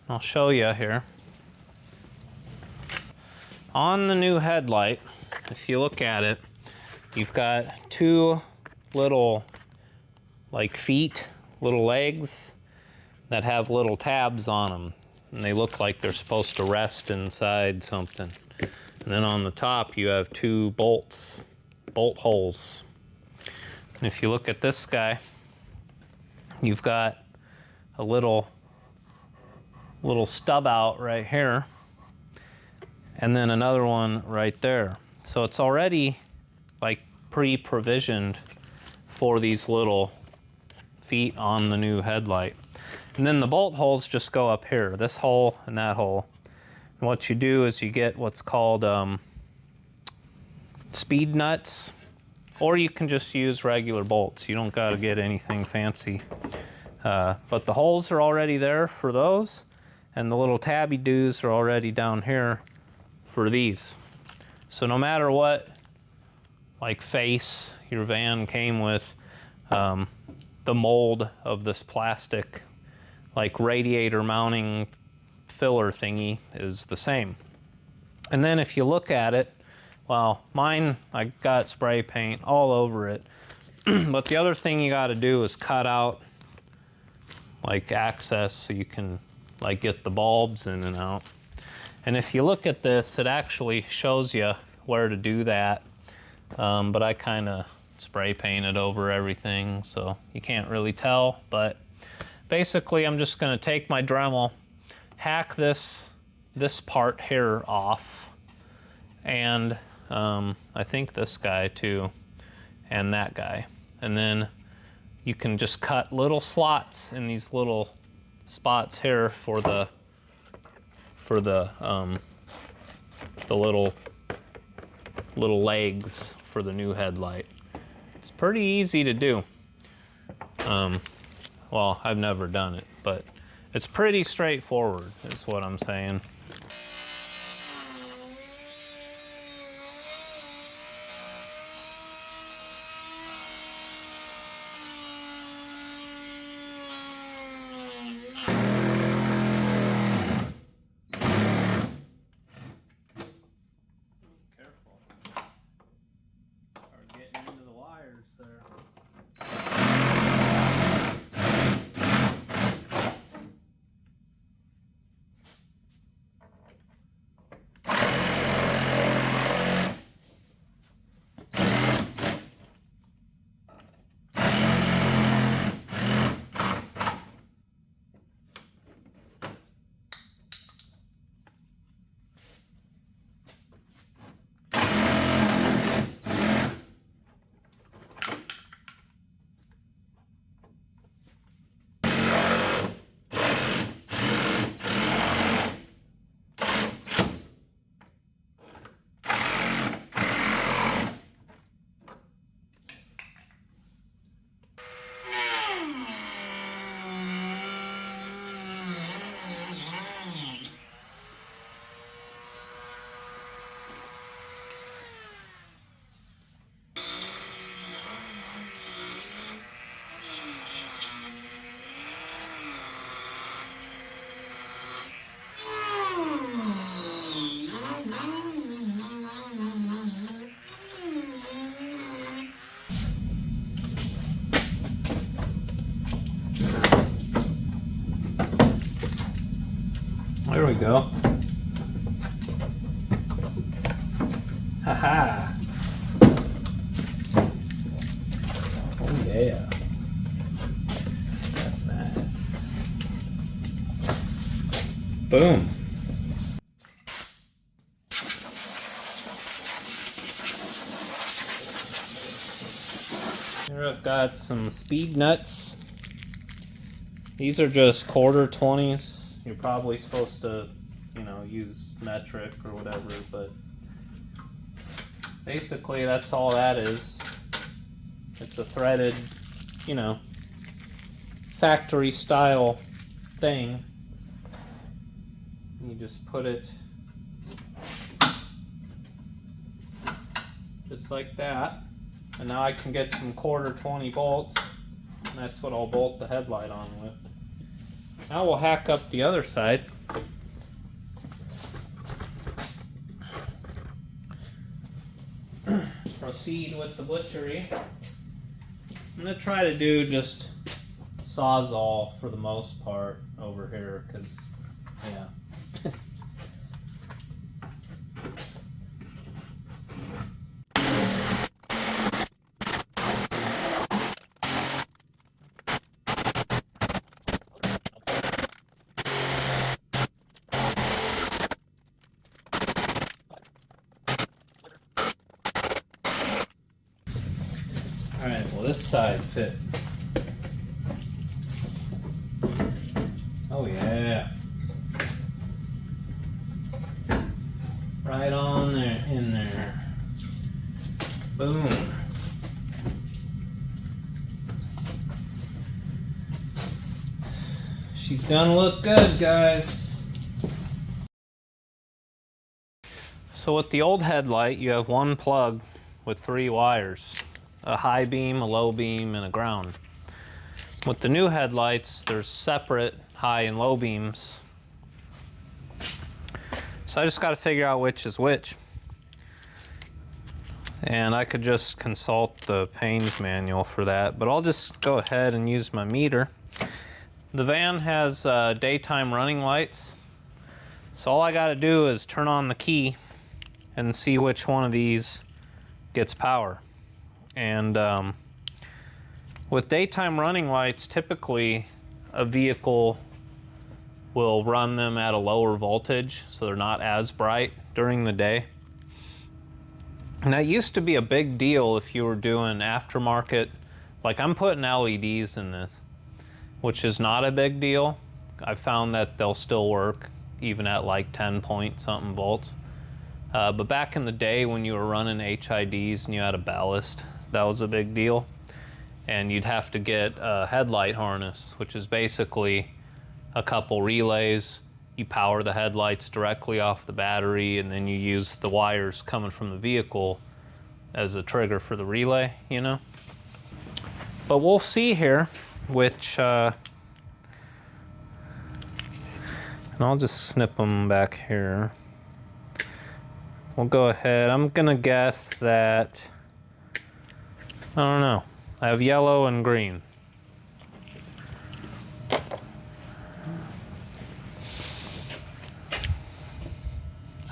I'll show you here. On the new headlight, if you look at it, you've got two little like feet, little legs that have little tabs on them. And they look like they're supposed to rest inside something. And then on the top, you have two bolts, bolt holes. And if you look at this guy, you've got a little stub out right here, and then another one right there. So it's already like pre-provisioned for these little feet on the new headlight. And then the bolt holes just go up here, this hole and that hole. And what you do is you get what's called speed nuts, or you can just use regular bolts. You don't got to get anything fancy. But the holes are already there for those, and the little tabby doos are already down here for these. So no matter what like face your van came with, the mold of this plastic like radiator mounting filler thingy is the same. And then if you look at it, well, mine, I got spray paint all over it. But the other thing you got to do is cut out like access so you can like get the bulbs in and out. And if you look at this, it actually shows you where to do that. But I kind of spray painted over everything, so you can't really tell. But basically, I'm just going to take my Dremel, hack this part here off, and I think this guy too, and that guy. And then you can just cut little slots in these little spots here for the little legs for the new headlight. It's pretty easy to do. Well, I've never done it, but it's pretty straightforward, is what I'm saying. Careful. Are getting into the wires there. There we go. Haha. Oh yeah. That's nice. Boom. Here I've got some speed nuts These are just quarter 20s. You're probably supposed to, you know, use metric or whatever, but basically that's all that is. It's a threaded, you know, factory style thing. You just put it just like that. And now I can get some quarter 20 bolts. And that's what I'll bolt the headlight on with. Now we'll hack up the other side. Proceed with the butchery. I'm going to try to do just Sawzall for the most part over here, because, yeah. Alright, well this side fit. Oh yeah. Right on there, in there. Boom. She's gonna look good, guys. So with the old headlight, you have one plug with 3 wires. A high beam, a low beam, and a ground. With the new headlights, there's separate high and low beams. So I just got to figure out which is which. And I could just consult the Payne's manual for that, but I'll just go ahead and use my meter. The van has daytime running lights. So all I got to do is turn on the key and see which one of these gets power. And with daytime running lights, typically a vehicle will run them at a lower voltage, so they're not as bright during the day. And that used to be a big deal if you were doing aftermarket. Like I'm putting LEDs in this, which is not a big deal. I found that they'll still work even at like 10 point something volts. But back in the day when you were running HIDs and you had a ballast, that was a big deal. And you'd have to get a headlight harness, which is basically a couple relays. You power the headlights directly off the battery, and then you use the wires coming from the vehicle as a trigger for the relay, you know? But we'll see here which, and I'll just snip them back here. We'll go ahead, I'm gonna guess that, I don't know, I have yellow and green.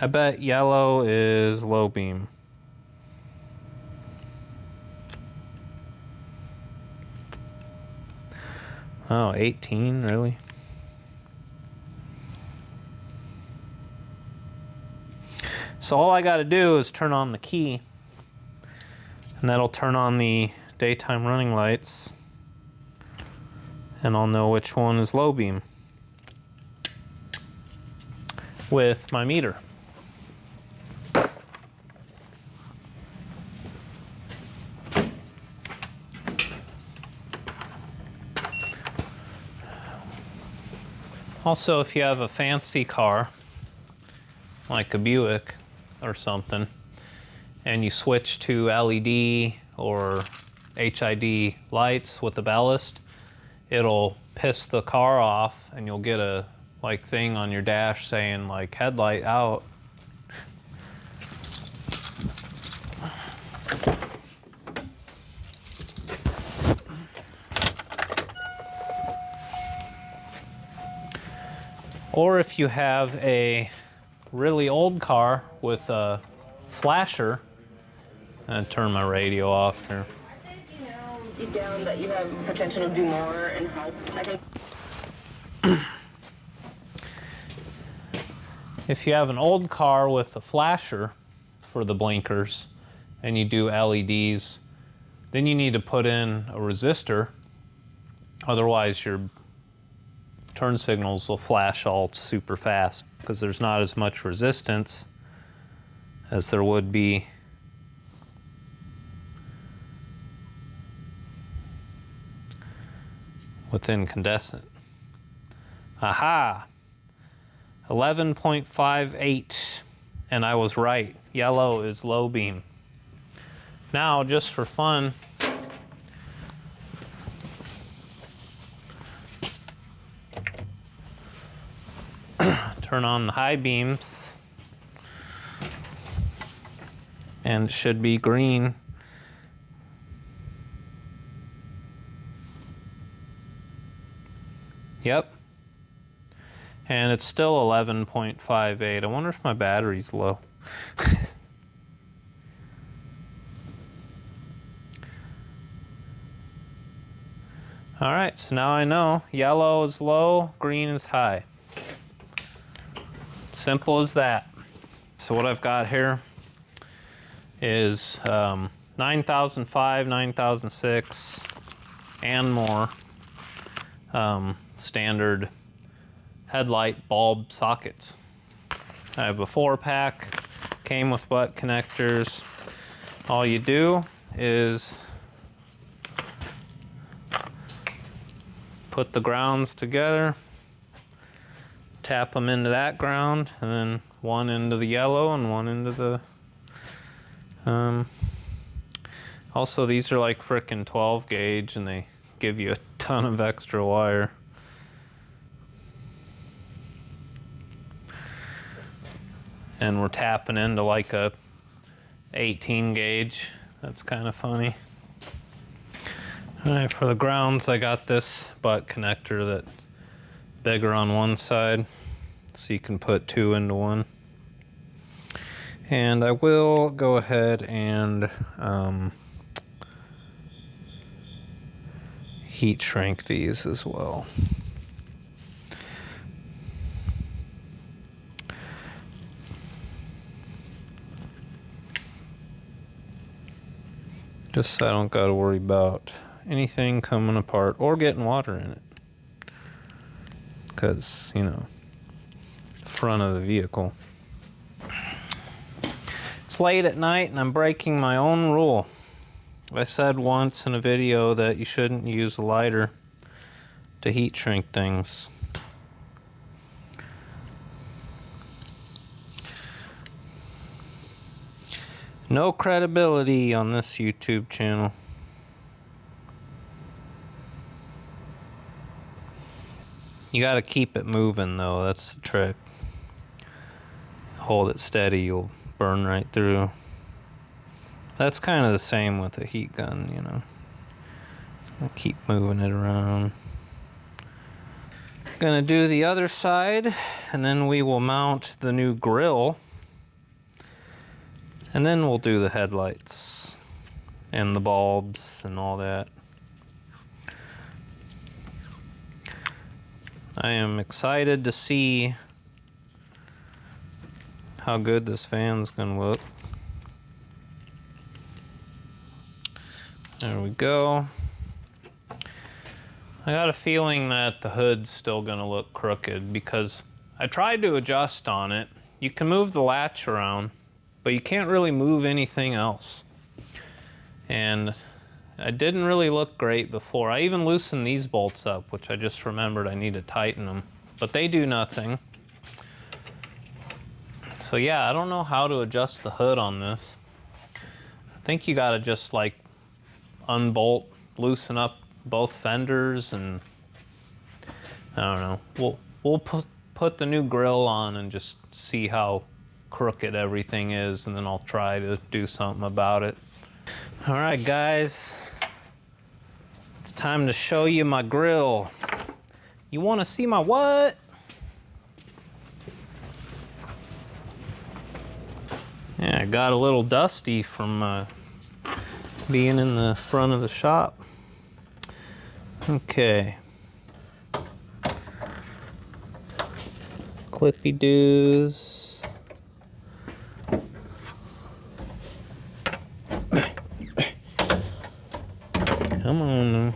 I bet yellow is low beam. Oh, 18, really? So all I gotta do is turn on the key, and that'll turn on the daytime running lights, and I'll know which one is low beam with my meter. Also, if you have a fancy car, like a Buick or something, and you switch to LED or HID lights with the ballast, it'll piss the car off and you'll get a like thing on your dash saying like headlight out. Or if you have a really old car with a flasher, and turn my radio off here. I think, you know, deep down that you have potential to do more and help. I think. If you have an old car with a flasher for the blinkers and you do LEDs, then you need to put in a resistor. Otherwise your turn signals will flash all super fast because there's not as much resistance as there would be with incandescent. Aha! 11.58, and I was right. Yellow is low beam. Now, just for fun, turn on the high beams, and it should be green. Yep. And it's still 11.58. I wonder if my battery's low. All right, so now I know yellow is low, green is high. Simple as that. So what I've got here is 9005, 9006, and more standard headlight bulb sockets. I have a 4-pack, came with butt connectors. All you do is put the grounds together, tap them into that ground, and then one into the yellow and one into the also these are like frickin' 12 gauge and they give you a ton of extra wire. And we're tapping into like a 18 gauge. That's kind of funny. All right, for the grounds, I got this butt connector that's bigger on one side, so you can put two into one. And I will go ahead and heat shrink these as well. Just so I don't gotta worry about anything coming apart or getting water in it. Because, you know, front of the vehicle. It's late at night and I'm breaking my own rule. I said once in a video that you shouldn't use a lighter to heat shrink things. No credibility on this YouTube channel. You gotta keep it moving though, that's the trick. Hold it steady, you'll burn right through. That's kind of the same with a heat gun, you know. I'll keep moving it around. Gonna do the other side, and then we will mount the new grill. And then we'll do the headlights and the bulbs and all that. I am excited to see how good this fan's gonna look. There we go. I got a feeling that the hood's still gonna look crooked because I tried to adjust on it. You can move the latch around, but you can't really move anything else. And it didn't really look great before. I even loosened these bolts up, which I just remembered I need to tighten them, but they do nothing. So yeah, I don't know how to adjust the hood on this. I think you gotta just like unbolt, loosen up both fenders, and I don't know. We'll put the new grill on and just see how crooked everything is, and then I'll try to do something about it. All right, guys, it's time to show you my grill. You want to see my what? Yeah, I got a little dusty from being in the front of the shop. Okay. Clippy doos. Come on now.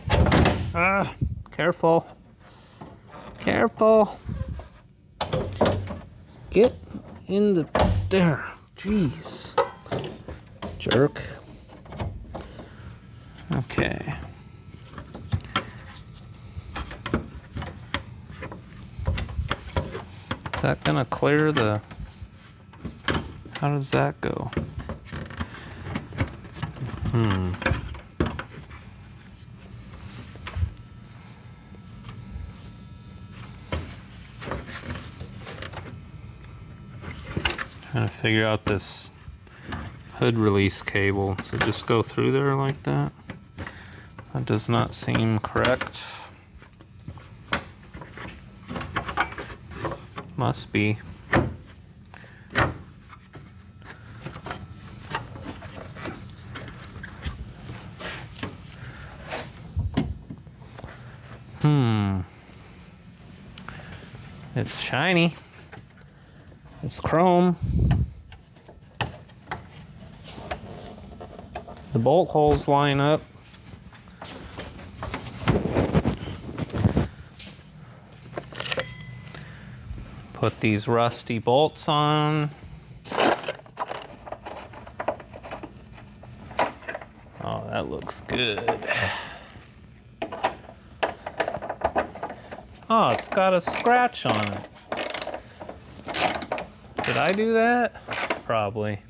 Ah, careful. Careful. Get in the... There. Jeez. Jerk. Okay. Is that gonna clear the... How does that go? Trying to figure out this hood release cable. Does it just go through there like that? That does not seem correct. Must be. It's shiny. It's chrome. The bolt holes line up. Put these rusty bolts on. Oh, that looks good. Oh, it's got a scratch on it. Did I do that? Probably.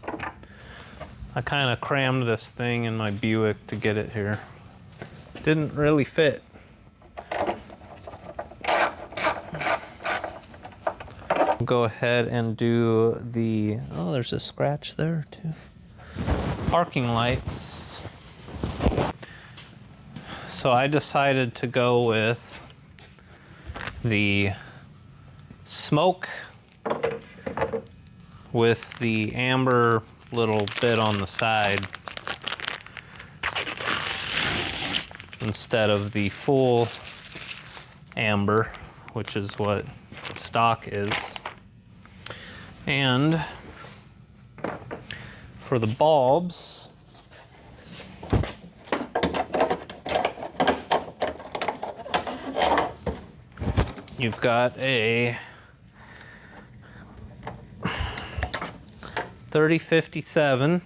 I kind of crammed this thing in my Buick to get it here. Didn't really fit. Go ahead and do the... Oh, there's a scratch there too. Parking lights. So I decided to go with the smoke with the amber little bit on the side instead of the full amber, which is what stock is. And for the bulbs, you've got a 3057.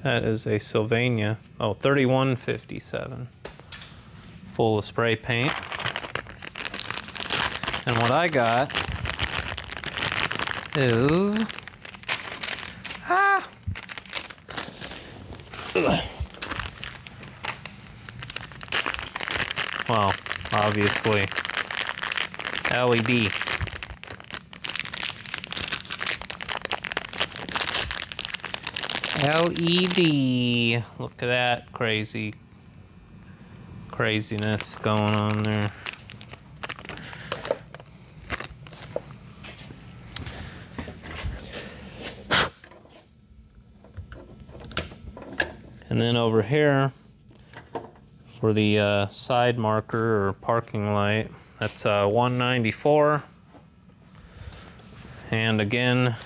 That is a Sylvania. Oh, 3157. Full of spray paint. And what I got is... Ugh. Well, obviously, LED. LED. Look at that craziness going on there. And then over here, for the side marker or parking light, that's 194. And again,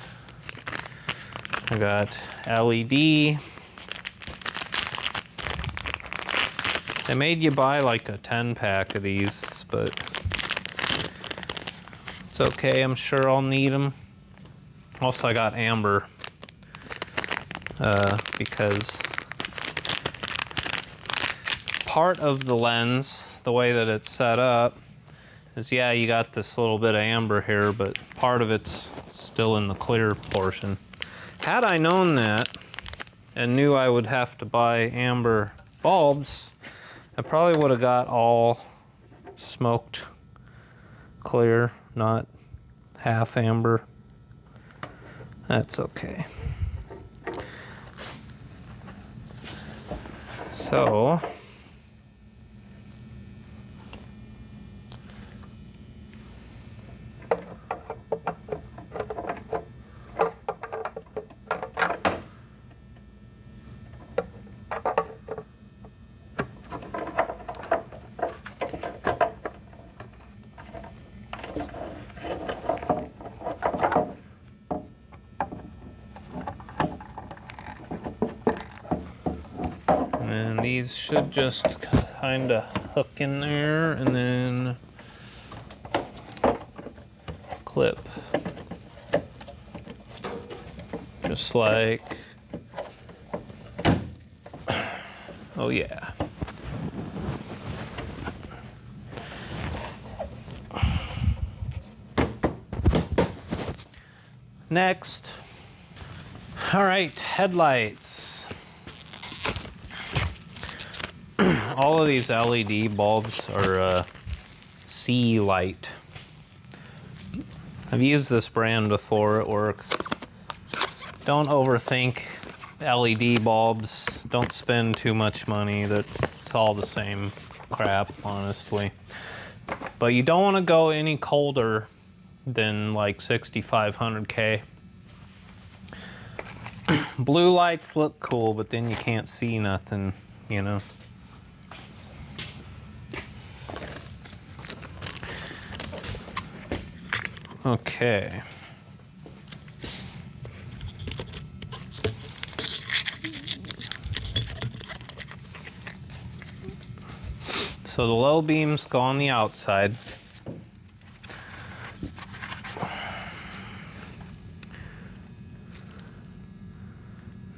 I got LED. They made you buy like a 10-pack of these, but it's okay, I'm sure I'll need them. Also, I got amber because part of the lens, the way that it's set up, is yeah, you got this little bit of amber here, but part of it's still in the clear portion. Had I known that and knew I would have to buy amber bulbs, I probably would have got all smoked clear, not half amber. That's okay. So, and these should just kind of hook in there, and then clip. Just like, oh yeah. Next, all right, headlights. All of these LED bulbs are C light. I've used this brand before, it works. Don't overthink LED bulbs. Don't spend too much money. It's all the same crap, honestly. But you don't want to go any colder than like 6500K. Blue lights look cool, but then you can't see nothing, you know. Okay. So the low beams go on the outside.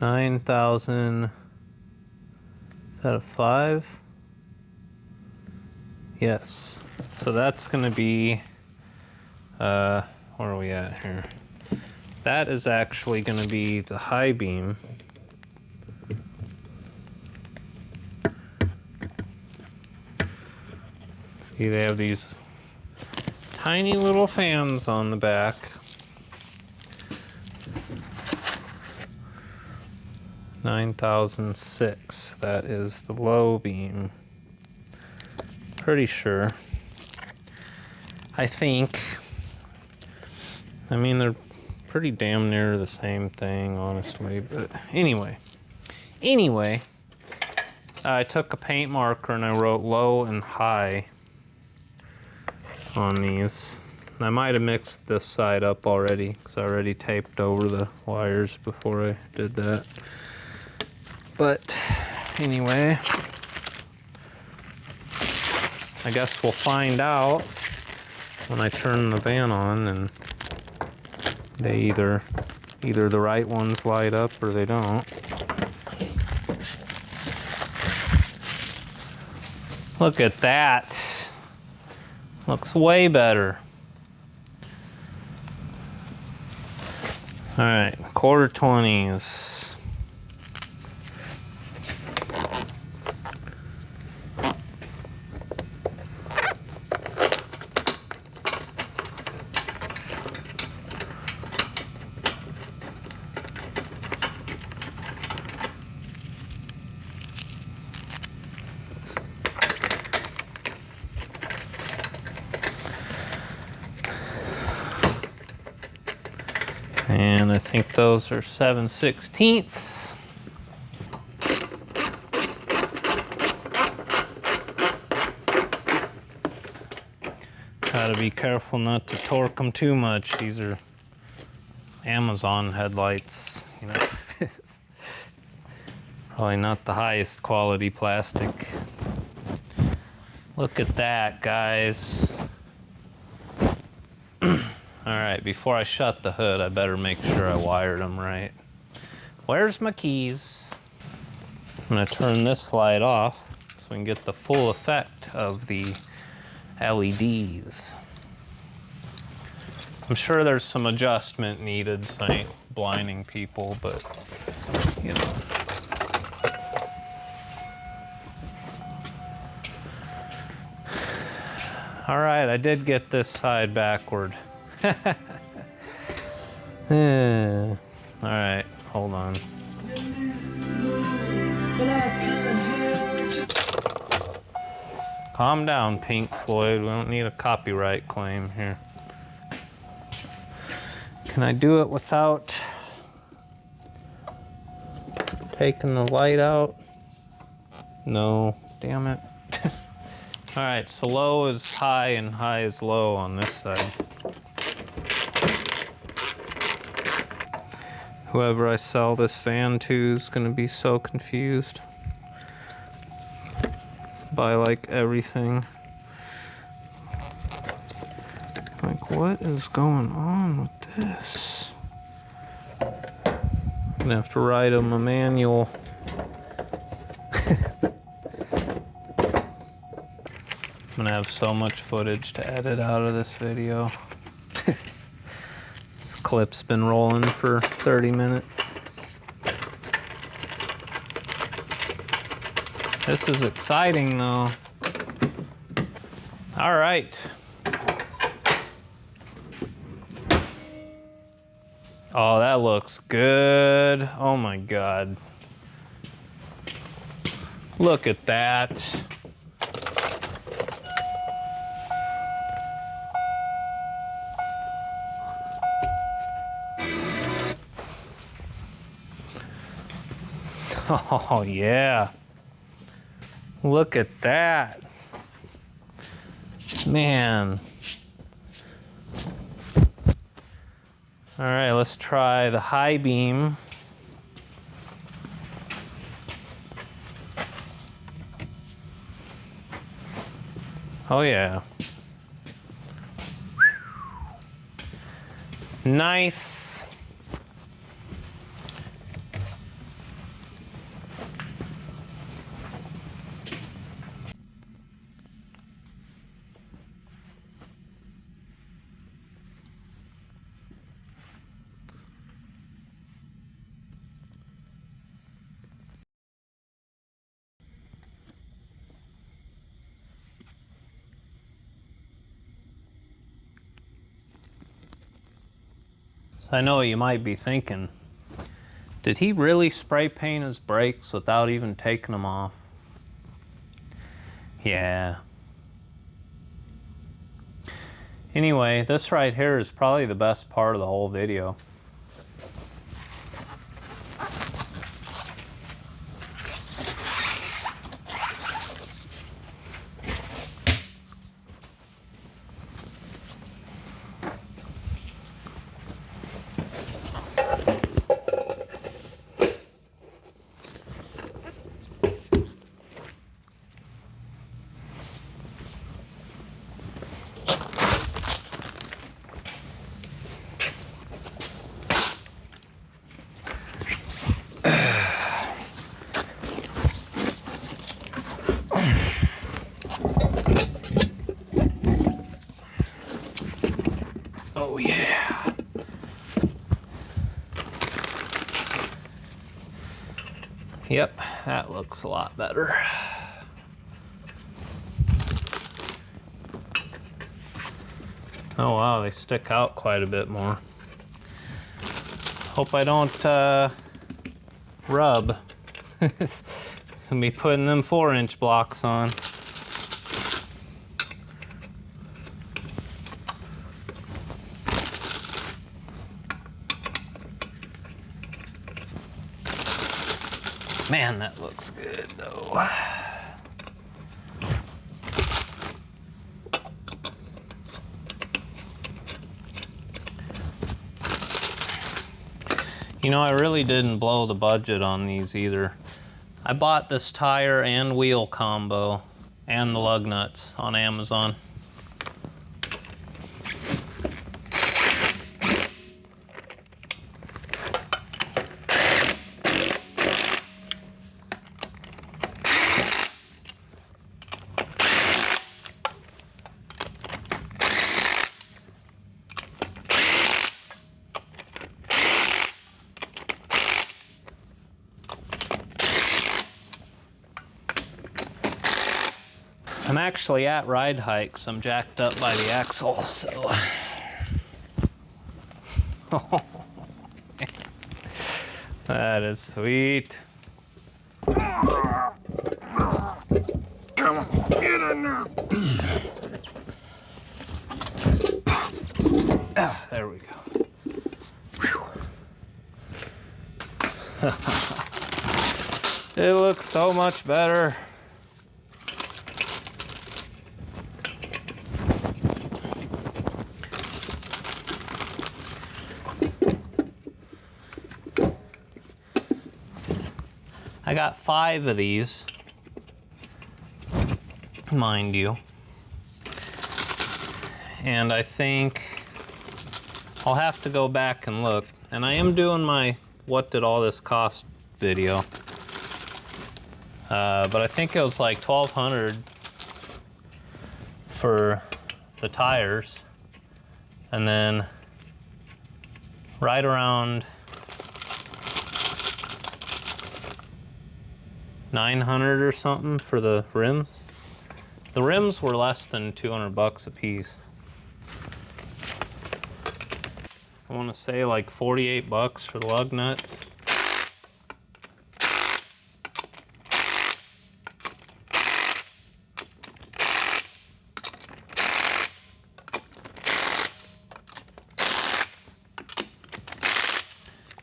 $9,000. Is that a 5? Yes. So that's going to be, where are we at here? That is actually going to be the high beam. See, they have these tiny little fans on the back. $9,006. That is the low beam. Pretty sure. I think. I mean, they're pretty damn near the same thing, honestly. But anyway. I took a paint marker and I wrote low and high on these. I might have mixed this side up already because I already taped over the wires before I did that. But anyway, I guess we'll find out when I turn the van on, and they either the right ones light up or they don't. Look at that. Looks way better. All right, quarter 20s. And I think those are 7/16. Gotta be careful not to torque them too much. These are Amazon headlights, you know. Probably not the highest quality plastic. Look at that, guys. Alright, before I shut the hood, I better make sure I wired them right. Where's my keys? I'm gonna turn this light off so we can get the full effect of the LEDs. I'm sure there's some adjustment needed, so I ain't blinding people, but, you know. Alright, I did get this side backward. Alright, hold on. Calm down, Pink Floyd. We don't need a copyright claim here. Can I do it without taking the light out? No, damn it. Alright, so low is high and high is low on this side. Whoever I sell this van to is gonna be so confused by like everything. My Like, what is going on with this? I'm gonna have to write him a manual. I'm gonna have so much footage to edit out of this video. This clip's been rolling for 30 minutes. This is exciting though. All right. Oh, that looks good. Oh my God. Look at that. Oh yeah. Look at that. Man. All right, let's try the high beam. Oh yeah. Nice. I know what you might be thinking. Did he really spray paint his brakes without even taking them off? Yeah. Anyway, this right here is probably the best part of the whole video. Oh yeah. Yep, that looks a lot better. Oh wow, they stick out quite a bit more. Hope I don't rub. I'll be putting them 4-inch blocks on. Man, that looks good though. You know, I really didn't blow the budget on these either. I bought this tire and wheel combo and the lug nuts on Amazon. I'm actually at ride hikes. I'm jacked up by the axle, so. That is sweet. Come on, get in there. Ah, there we go. It looks so much better. I got 5 of these, mind you. and I think I'll have to go back and look. And I am doing my what did all this cost video. But I think it was like $1,200 for the tires, and then right around $900 or something for the rims. The rims were less than $200 a piece. I want to say like $48 for the lug nuts.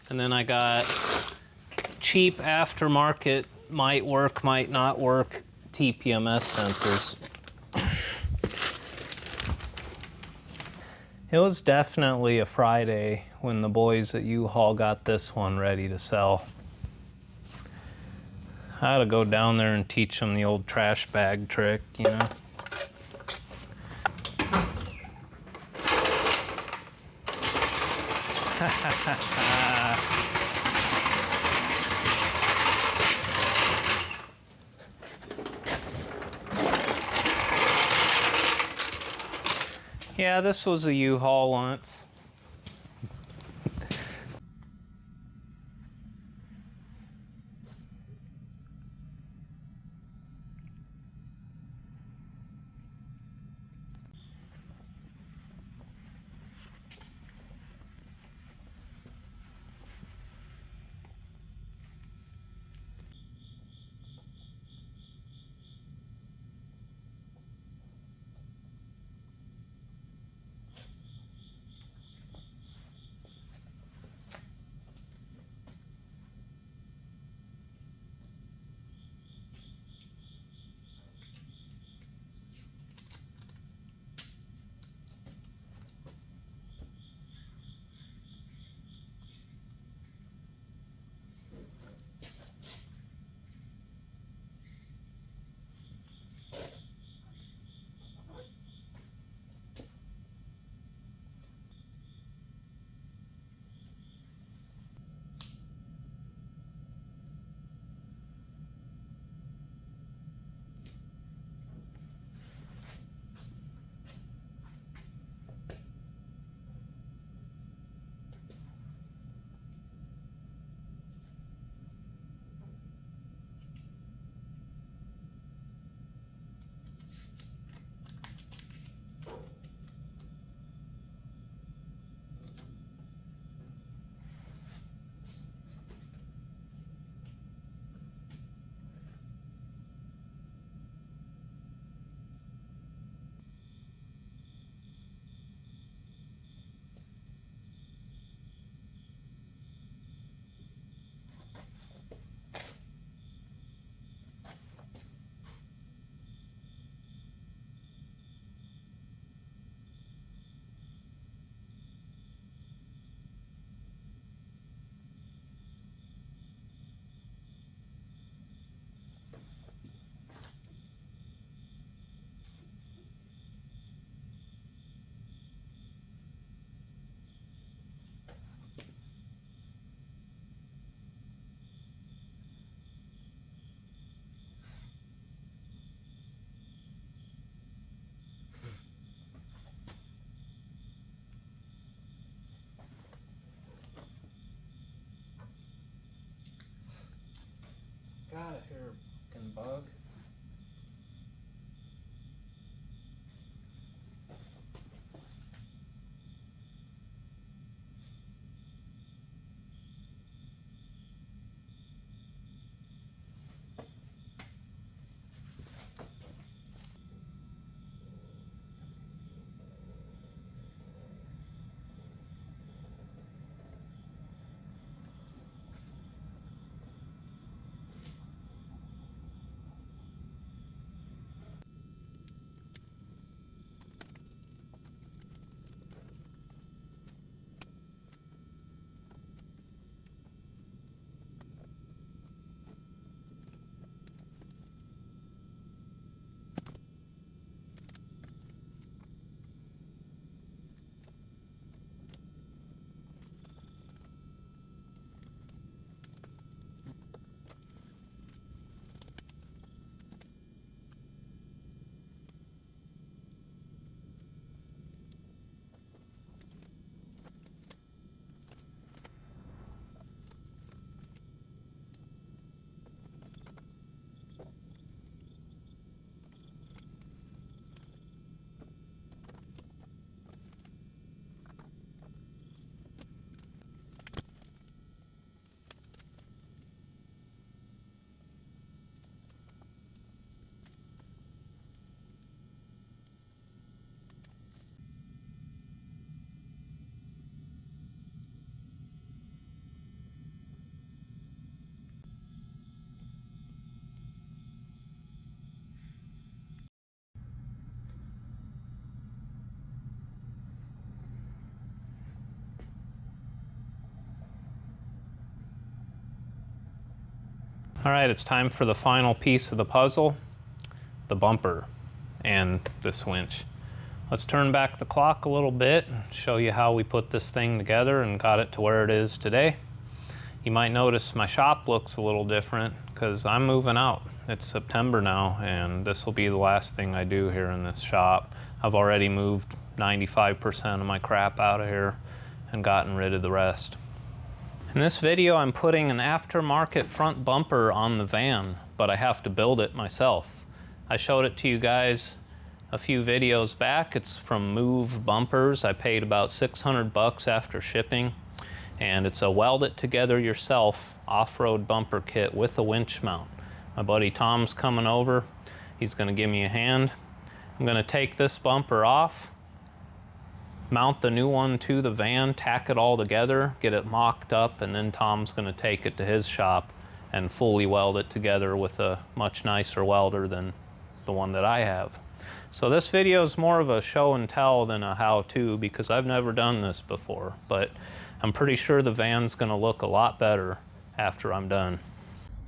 And then I got cheap aftermarket, might work, might not work, TPMS sensors. It was definitely a Friday when the boys at U-Haul got this one ready to sell. I had to go down there and teach them the old trash bag trick, you know. Yeah, this was a U-Haul once. All right, it's time for the final piece of the puzzle, the bumper and this winch. Let's turn back the clock a little bit and show you how we put this thing together and got it to where it is today. You might notice my shop looks a little different because I'm moving out. It's September now, and this will be the last thing I do here in this shop. I've already moved 95% of my crap out of here and gotten rid of the rest. In this video, I'm putting an aftermarket front bumper on the van, but I have to build it myself. I showed it to you guys a few videos back. It's from Move Bumpers. I paid about 600 bucks after shipping, and it's a weld it together yourself off-road bumper kit with a winch mount. My buddy Tom's coming over. He's going to give me a hand. I'm going to take this bumper off, mount the new one to the van, tack it all together, get it mocked up, and then Tom's going to take it to his shop and fully weld it together with a much nicer welder than the one that I have. So this video is more of a show and tell than a how-to because I've never done this before, but I'm pretty sure the van's going to look a lot better after I'm done.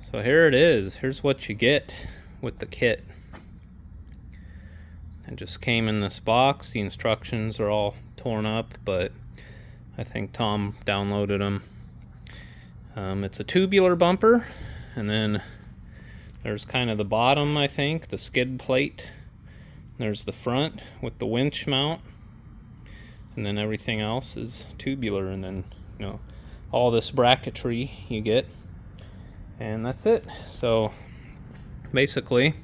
So here it is. Here's what you get with the kit. It just came in this box. The instructions are all torn up, but I think Tom downloaded them. It's a tubular bumper, and then there's kind of the bottom, I think, the skid plate. There's the front with the winch mount, and then everything else is tubular, and then, you know, all this bracketry you get, and that's it. So basically,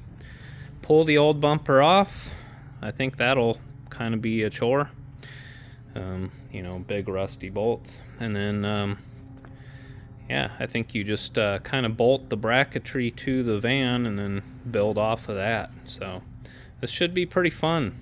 pull the old bumper off. I think that'll kind of be a chore. You know, big rusty bolts. And then, yeah, I think you just kind of bolt the bracketry to the van and then build off of that. So this should be pretty fun.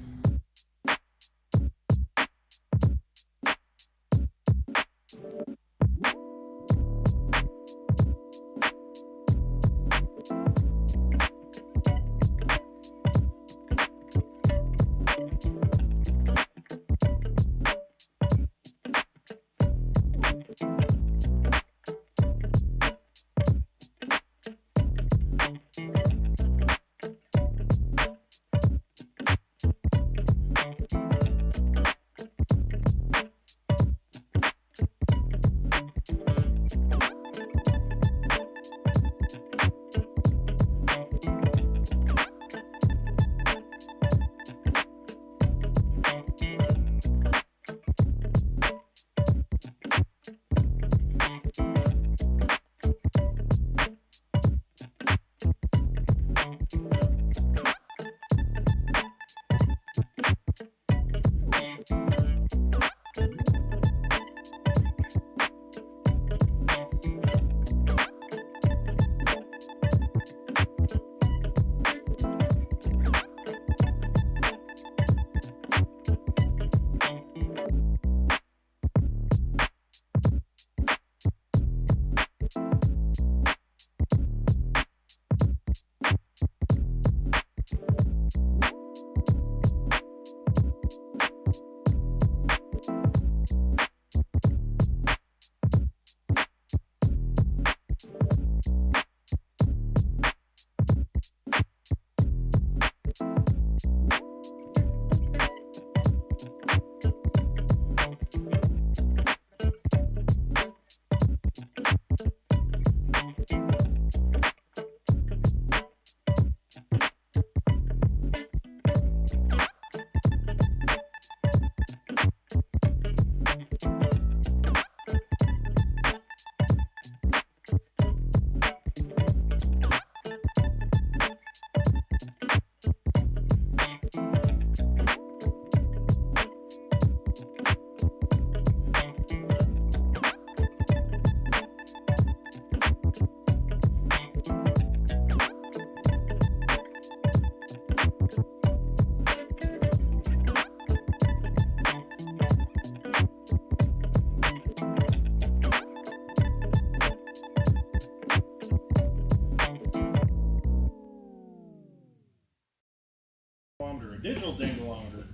Digital dingle longer.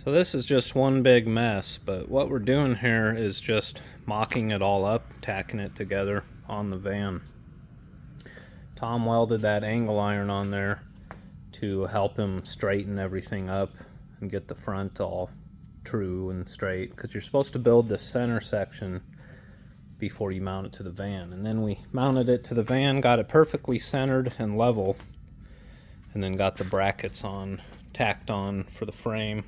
So this is just one big mess, but what we're doing here is just mocking it all up, tacking it together on the van. Tom welded that angle iron on there to help him straighten everything up and get the front all true and straight, because you're supposed to build the center section before you mount it to the van. And then we mounted it to the van, got it perfectly centered and level, and then got the brackets on, tacked on for the frame.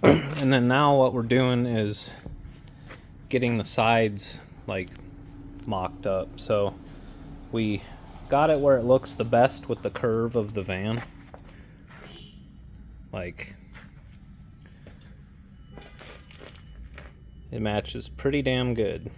And then now what we're doing is getting the sides like mocked up. So we got it where it looks the best with the curve of the van. Like, it matches pretty damn good.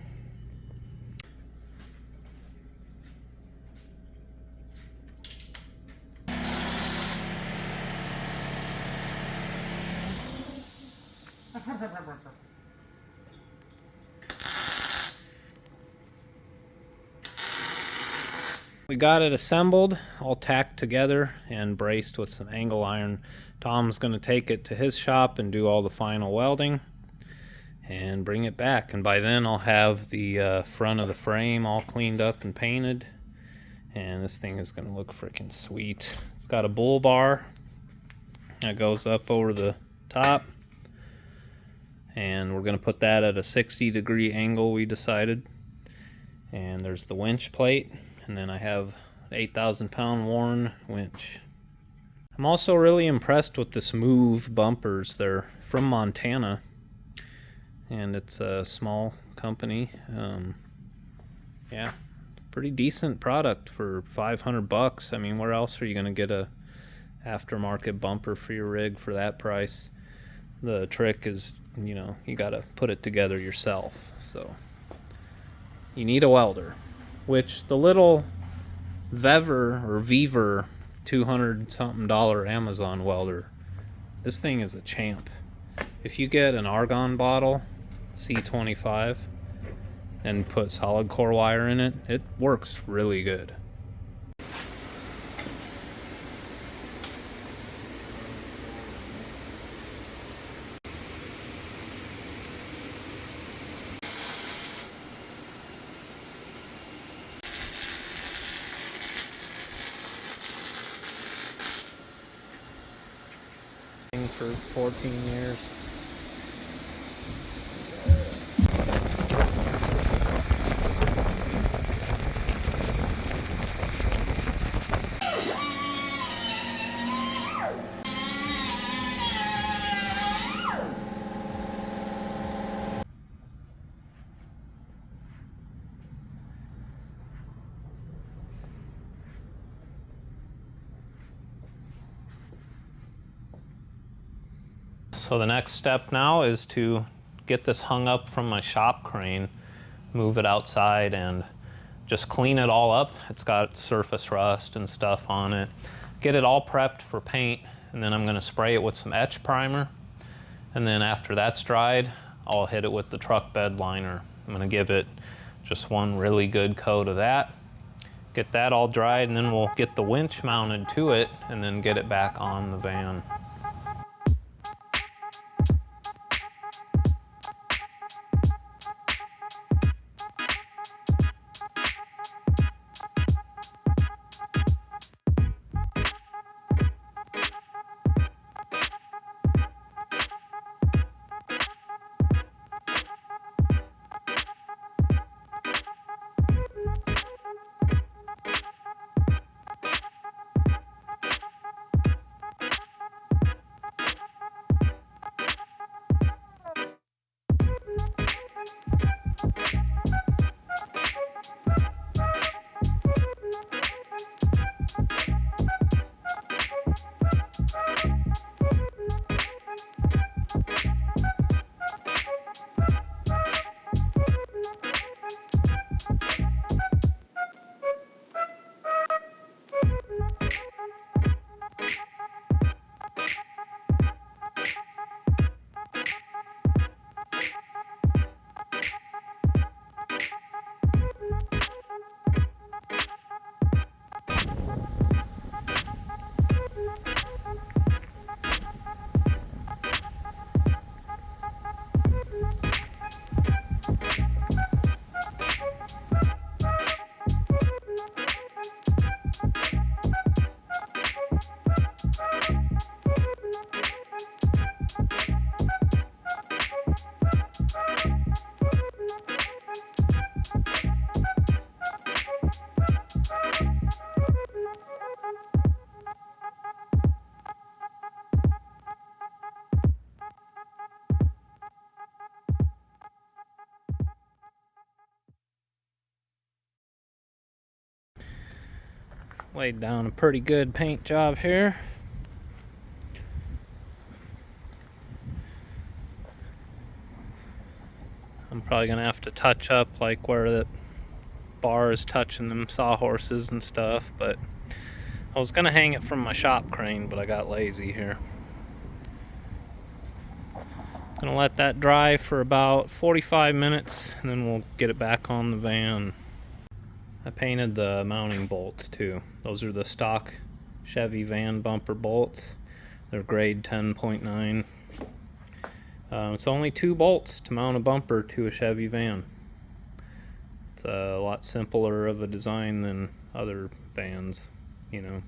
We got it assembled, all tacked together and braced with some angle iron. Tom's going to take it to his shop and do all the final welding and bring it back. And by then I'll have the front of the frame all cleaned up and painted. And this thing is going to look freaking sweet. It's got a bull bar that goes up over the top. And we're going to put that at a 60-degree angle, we decided. And there's the winch plate. And then I have an 8,000-pound Warren winch. I'm also really impressed with this Move bumpers. They're from Montana, and it's a small company. Yeah, pretty decent product for $500. I mean, where else are you gonna get a aftermarket bumper for your rig for that price? The trick is, you know, you gotta put it together yourself. So you need a welder, which the little Vever $200-something Amazon welder, this thing is a champ. If you get an argon bottle C25 and put solid core wire in it, it works really good. For 14 years. So the next step now is to get this hung up from my shop crane, move it outside, and just clean it all up. It's got surface rust and stuff on it. Get it all prepped for paint, and then I'm going to spray it with some etch primer. And then after that's dried, I'll hit it with the truck bed liner. I'm going to give it just one really good coat of that. Get that all dried, and then we'll get the winch mounted to it and then get it back on the van. Laid down a pretty good paint job here. I'm probably gonna have to touch up like where the bar is touching them sawhorses and stuff, but I was gonna hang it from my shop crane, but I got lazy here. Gonna let that dry for about 45 minutes and then we'll get it back on the van. I painted the mounting bolts too. Those are the stock Chevy van bumper bolts. They're grade 10.9. It's only 2 bolts to mount a bumper to a Chevy van. It's a lot simpler of a design than other vans, you know.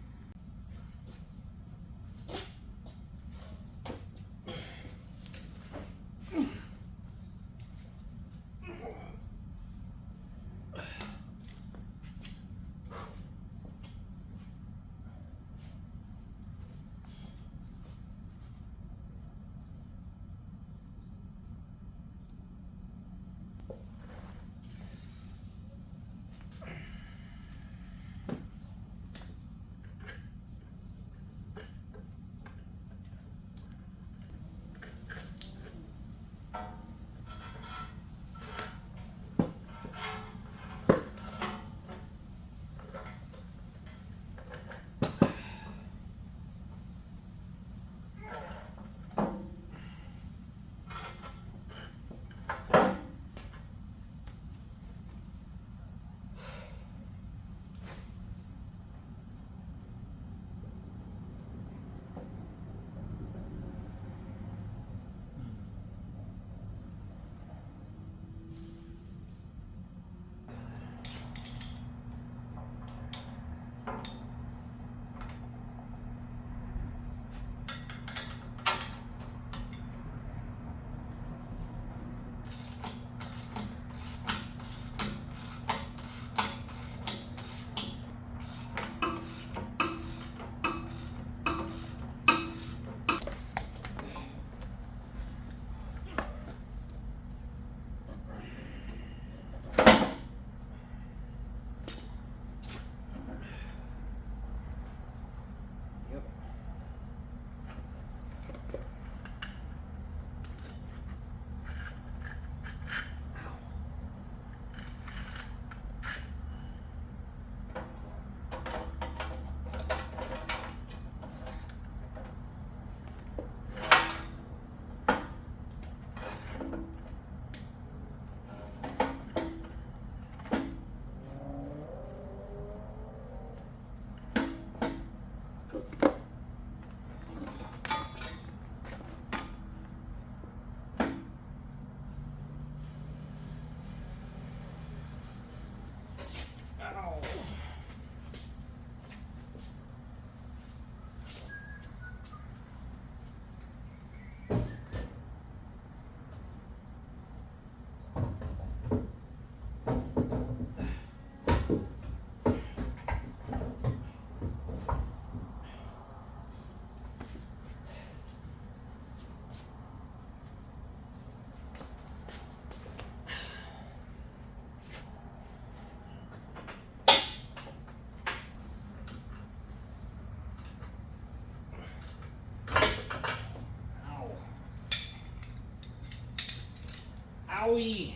Owie!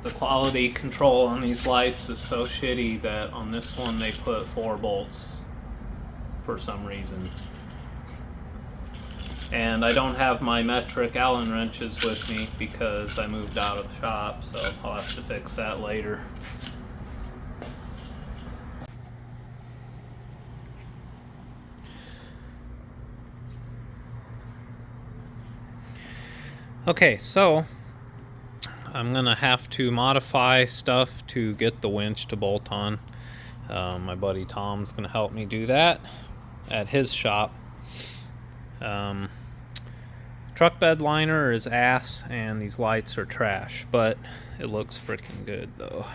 The quality control on these lights is so shitty that on this one they put 4 bolts for some reason. And I don't have my metric Allen wrenches with me because I moved out of the shop, so I'll have to fix that later. Okay, so I'm gonna have to modify stuff to get the winch to bolt on. My buddy Tom's gonna help me do that at his shop. Truck bed liner is ass and these lights are trash, but it looks freaking good though.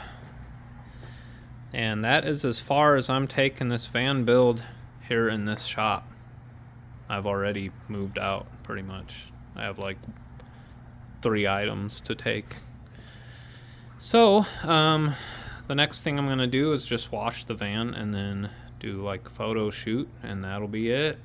And that is as far as I'm taking this van build here in this shop. I've already moved out pretty much. I have like 3 items to take. So, the next thing I'm going to do is just wash the van and then do like a photo shoot, and that'll be it.